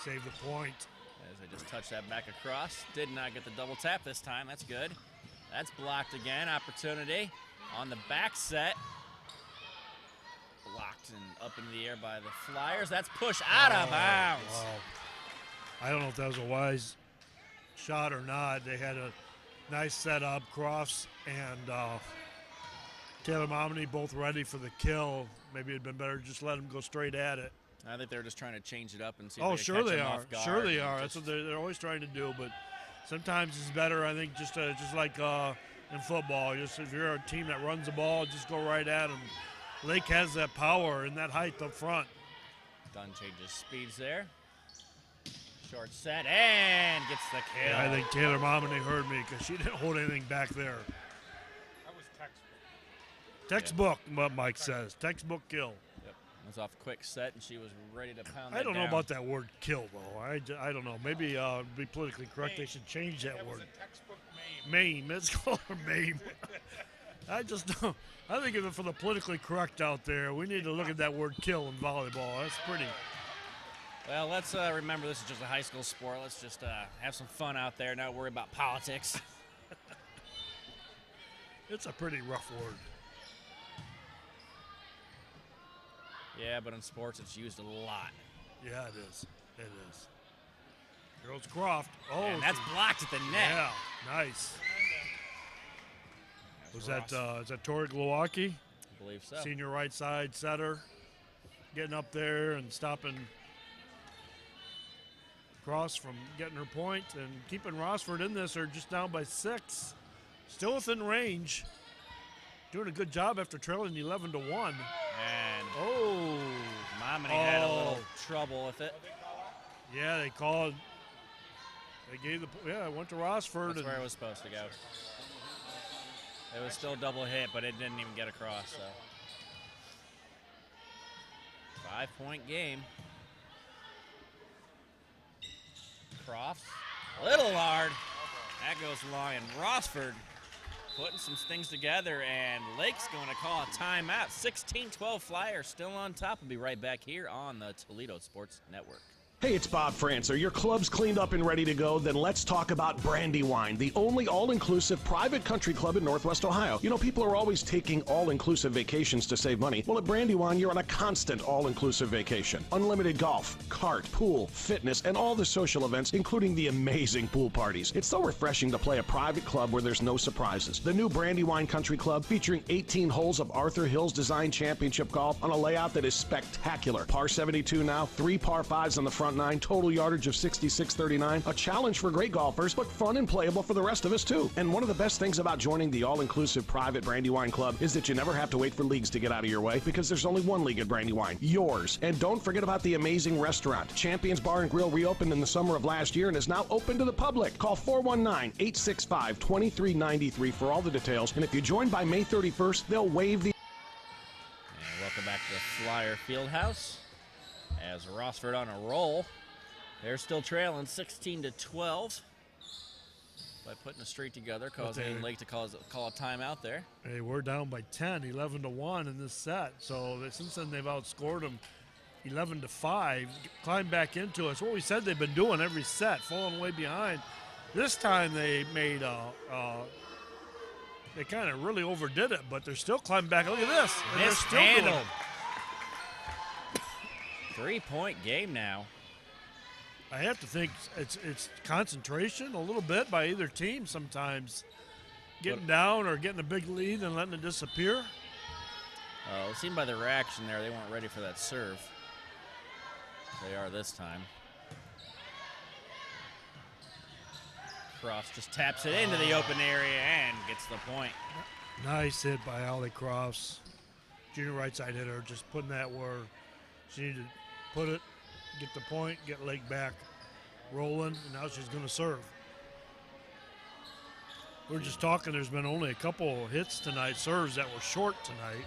Save the point. As they just touch that back across. Did not get the double tap this time. That's good. That's blocked again. Opportunity on the back set. Blocked and up into the air by the Flyers. That's pushed out of bounds. Wow. I don't know if that was a wise shot or not. They had a nice setup. Crofts and Taylor Maumee both ready for the kill. Maybe it'd been better to just let them go straight at it. I think they're just trying to change it up and see. Oh, if they sure catch they them are. off guard. Sure they are. That's what they're always trying to do. But sometimes it's better, I think, just like in football. Just if you're a team that runs the ball, just go right at them. Lake has that power and that height up front. Dunn changes speeds there. Short set and gets the kill. Yeah, I think Taylor Maumee heard me because she didn't hold anything back there. That was textbook. Textbook, what Mike says. Textbook kill. Yep. It was off a quick set, and she was ready to pound that I don't know down. about that word kill, though. I don't know. Maybe to be politically correct, they should change that word. Was a textbook maim. Let's call her maim. I just don't. I think for the politically correct out there, we need to look at that word kill in volleyball. That's pretty. Well, let's remember this is just a high school sport. Let's just have some fun out there, not worry about politics. It's a pretty rough word. Yeah, but in sports it's used a lot. Yeah, it is. It is. Here goes Croft. Oh, and that's blocked at the net. Yeah, nice. Was that is that Tori Glowacki? I believe so. Senior right side setter, getting up there and stopping Cross from getting her point and keeping Rossford in this. They're just down by 6, still within range. Doing a good job after trailing 11-1. And Maumee Oh. had a little trouble with it. Yeah, they called. They gave it went to Rossford. That's where it was supposed to go. It was still double hit, but it didn't even get across. So 5-point game. Crofts, little hard. That goes long, and Rossford putting some things together, and Lake's going to call a timeout. 16-12 Flyers still on top. We'll be right back here on the Toledo Sports Network. Hey, it's Bob Francer. Your club's cleaned up and ready to go? Then let's talk about Brandywine, the only all-inclusive private country club in Northwest Ohio. You know, people are always taking all-inclusive vacations to save money. Well, at Brandywine, you're on a constant all-inclusive vacation. Unlimited golf, kart, pool, fitness, and all the social events, including the amazing pool parties. It's so refreshing to play a private club where there's no surprises. The new Brandywine Country Club, featuring 18 holes of Arthur Hills Design Championship golf on a layout that is spectacular. Par 72 now, 3 par 5s on the front 9, total yardage of 66.39. A challenge for great golfers, but fun and playable for the rest of us too. And one of the best things about joining the all-inclusive private Brandywine Club is that you never have to wait for leagues to get out of your way, because there's only one league at Brandywine, yours. And don't forget about the amazing restaurant. Champions Bar and Grill reopened in the summer of last year and is now open to the public. Call 419-865-2393 for all the details. And if you join by May 31st, they'll waive the... And welcome back to the Flyer Fieldhouse. As Rossford on a roll, they're still trailing 16-12 by putting a streak together, causing Lake to call a timeout there. Hey, we're down by 10, 11-1 in this set. So since then they've outscored them 11-5, climbed back into it. It's what we said they've been doing every set, falling way behind. This time they made they kind of really overdid it, but they're still climbing back. Look at this. Mishandled. 3-point game now. I have to think it's concentration a little bit by either team sometimes. Getting down or getting a big lead and letting it disappear. It seemed by the reaction there they weren't ready for that serve. They are this time. Cross just taps it into the open area and gets the point. Nice hit by Allie Crofts. Junior right side hitter, just putting that where she needed to put it, get the point, get Lake back rolling, and now she's going to serve. We're just talking, there's been only a couple hits tonight, serves that were short tonight.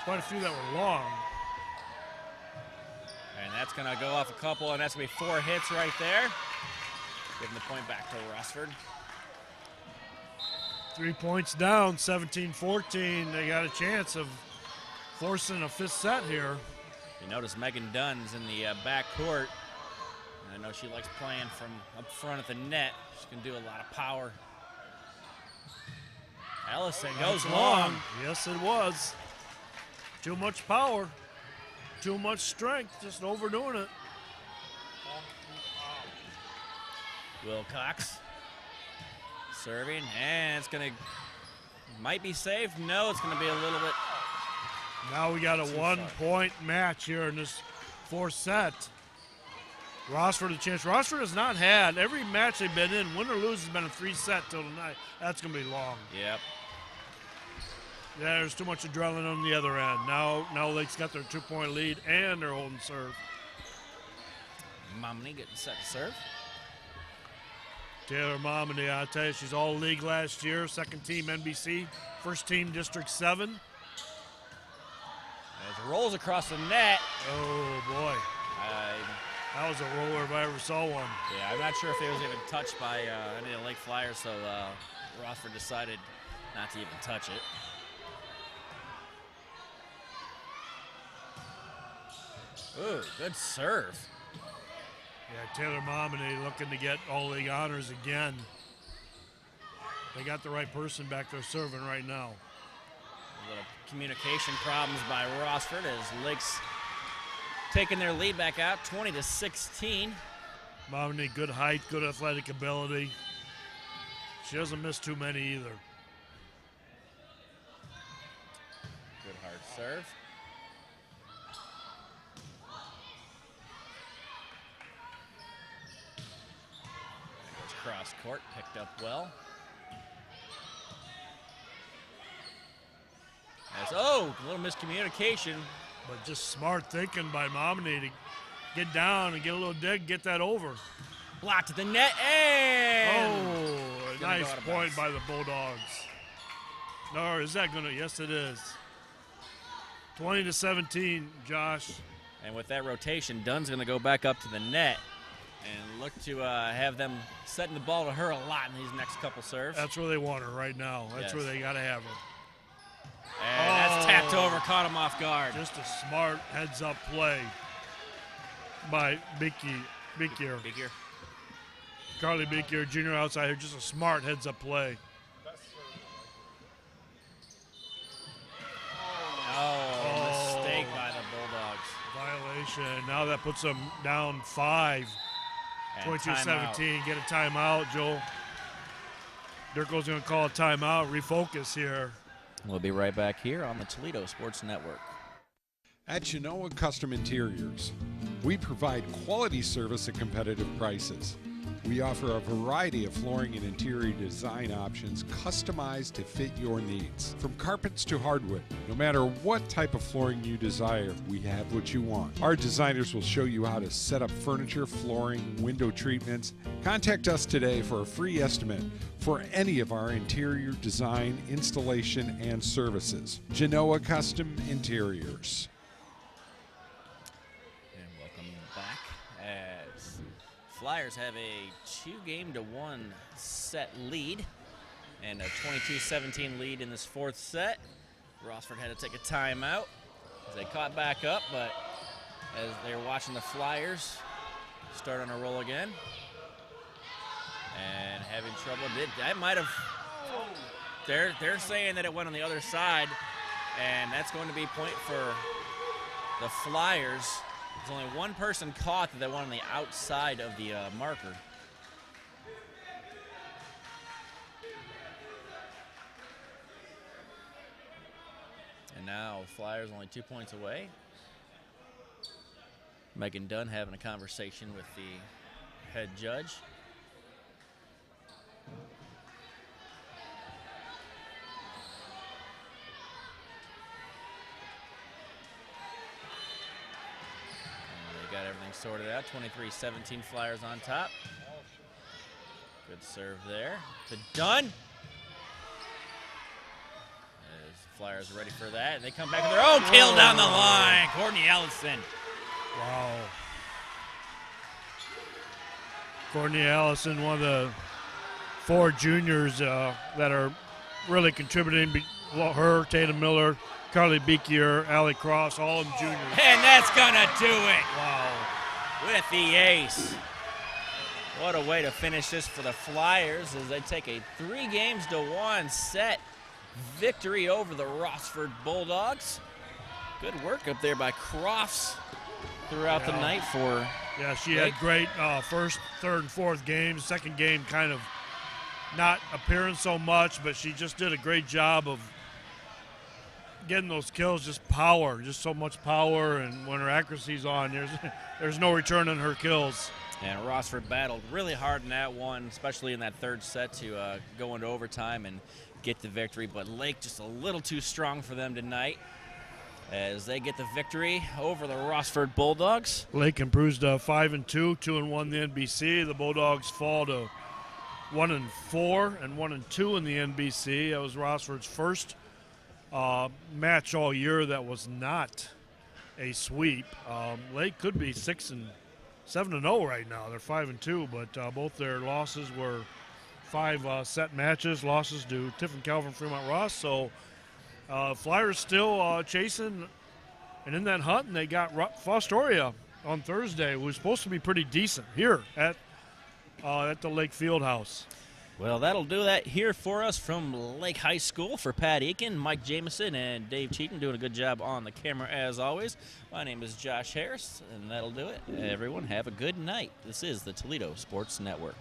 Quite a few that were long. And that's going to go off a couple, and that's going to be 4 hits right there. Giving the point back to Rossford. 3 points down, 17-14. They got a chance of forcing a 5th set here. You notice Megan Dunn's in the back court. I know she likes playing from up front at the net. She can do a lot of power. Ellison goes long. Yes, it was. Too much power, too much strength, just overdoing it. Wilcox serving, and it's going to, might be saved. No, it's going to be a little bit. Now we got a 1-point match here in this 4th set. Rossford a chance. Rossford has not had, every match they've been in, win or lose, has been a 3-set till tonight. That's going to be long. Yep. Yeah, there's too much adrenaline on the other end. Now Lake's got their 2-point lead and they're holding serve. Maumee getting set to serve. Taylor Maumee, I tell you, she's all league last year, 2nd team NBC, 1st team District 7. As it rolls across the net. Oh boy. That was a roller if I ever saw one. Yeah, I'm not sure if it was even touched by any of the Lake Flyers, so Rossford decided not to even touch it. Ooh, good serve. Yeah, Taylor Maumee looking to get all league honors again. They got the right person back there serving right now. A little communication problems by Rossford as Lake's taking their lead back out, 20-16. Maumee, good height, good athletic ability. She doesn't miss too many either. Good hard serve. That goes cross court, picked up well. A little miscommunication. But just smart thinking by Maumee to get down and get a little dig, get that over. Blocked at the net, and a nice point by the Bulldogs. No, is that gonna? Yes, it is. 20-17, Josh. And with that rotation, Dunn's gonna go back up to the net and look to have them setting the ball to her a lot in these next couple serves. That's where they want her right now. That's where they gotta have her. And that's tapped over, caught him off guard. Just a smart heads-up play by Beekier. Carly Beekier, junior outsider, just a smart heads-up play. Mistake by the Bulldogs. Violation. Now that puts them down 5. 22-17. Get a timeout, Joel. Dirko's going to call a timeout, refocus here. We'll be right back here on the Toledo Sports Network. At Genoa Custom Interiors, we provide quality service at competitive prices. We offer a variety of flooring and interior design options customized to fit your needs. From carpets to hardwood, no matter what type of flooring you desire, we have what you want. Our designers will show you how to set up furniture, flooring, window treatments. Contact us today for a free estimate for any of our interior design, installation, and services. Genoa Custom Interiors. Flyers have a 2-1 set lead and a 22-17 lead in this 4th set. Rossford had to take a timeout as they caught back up, but as they were watching the Flyers start on a roll again and having trouble. That might have, they're saying that it went on the other side, and that's going to be a point for the Flyers. There's only one person caught that went on the outside of the marker. And now Flyers only 2 points away. Megan Dunn having a conversation with the head judge. Got everything sorted out. 23-17 Flyers on top. Good serve there to Dunn. As Flyers are ready for that. And they come back with their own kill down the line. Courtney Ellison. Wow. Courtney Ellison, one of the 4 juniors that are really contributing. Her, Tatum Miller, Carly Beekier, Allie Cross, all of them juniors. And that's going to do it. Wow. With the ace. What a way to finish this for the Flyers as they take a 3-1 set victory over the Rossford Bulldogs. Good work up there by Crofts throughout the night for she had great first, third, and fourth games. Second game kind of not appearing so much, but she just did a great job of getting those kills, just power, just so much power, and when her accuracy's on, there's no return on her kills. And Rossford battled really hard in that one, especially in that 3rd set to go into overtime and get the victory, but Lake just a little too strong for them tonight as they get the victory over the Rossford Bulldogs. Lake improves to 5-2, 2-1 the NBC. The Bulldogs fall to 1-4 and 1-2 in the NBC. That was Rossford's first match all year that was not a sweep. Lake could be 6-7-0 right now. They're 5-2, but both their losses were 5 set matches. Losses to Tiffin, Calvin, Fremont, Ross. So Flyers still chasing and in that hunt, and they got Fostoria on Thursday, who was supposed to be pretty decent here at the Lake Fieldhouse. Well, that'll do that here for us from Lake High School. For Pat Eakin, Mike Jameson, and Dave Cheaton doing a good job on the camera as always. My name is Josh Harris, and that'll do it. Everyone have a good night. This is the Toledo Sports Network.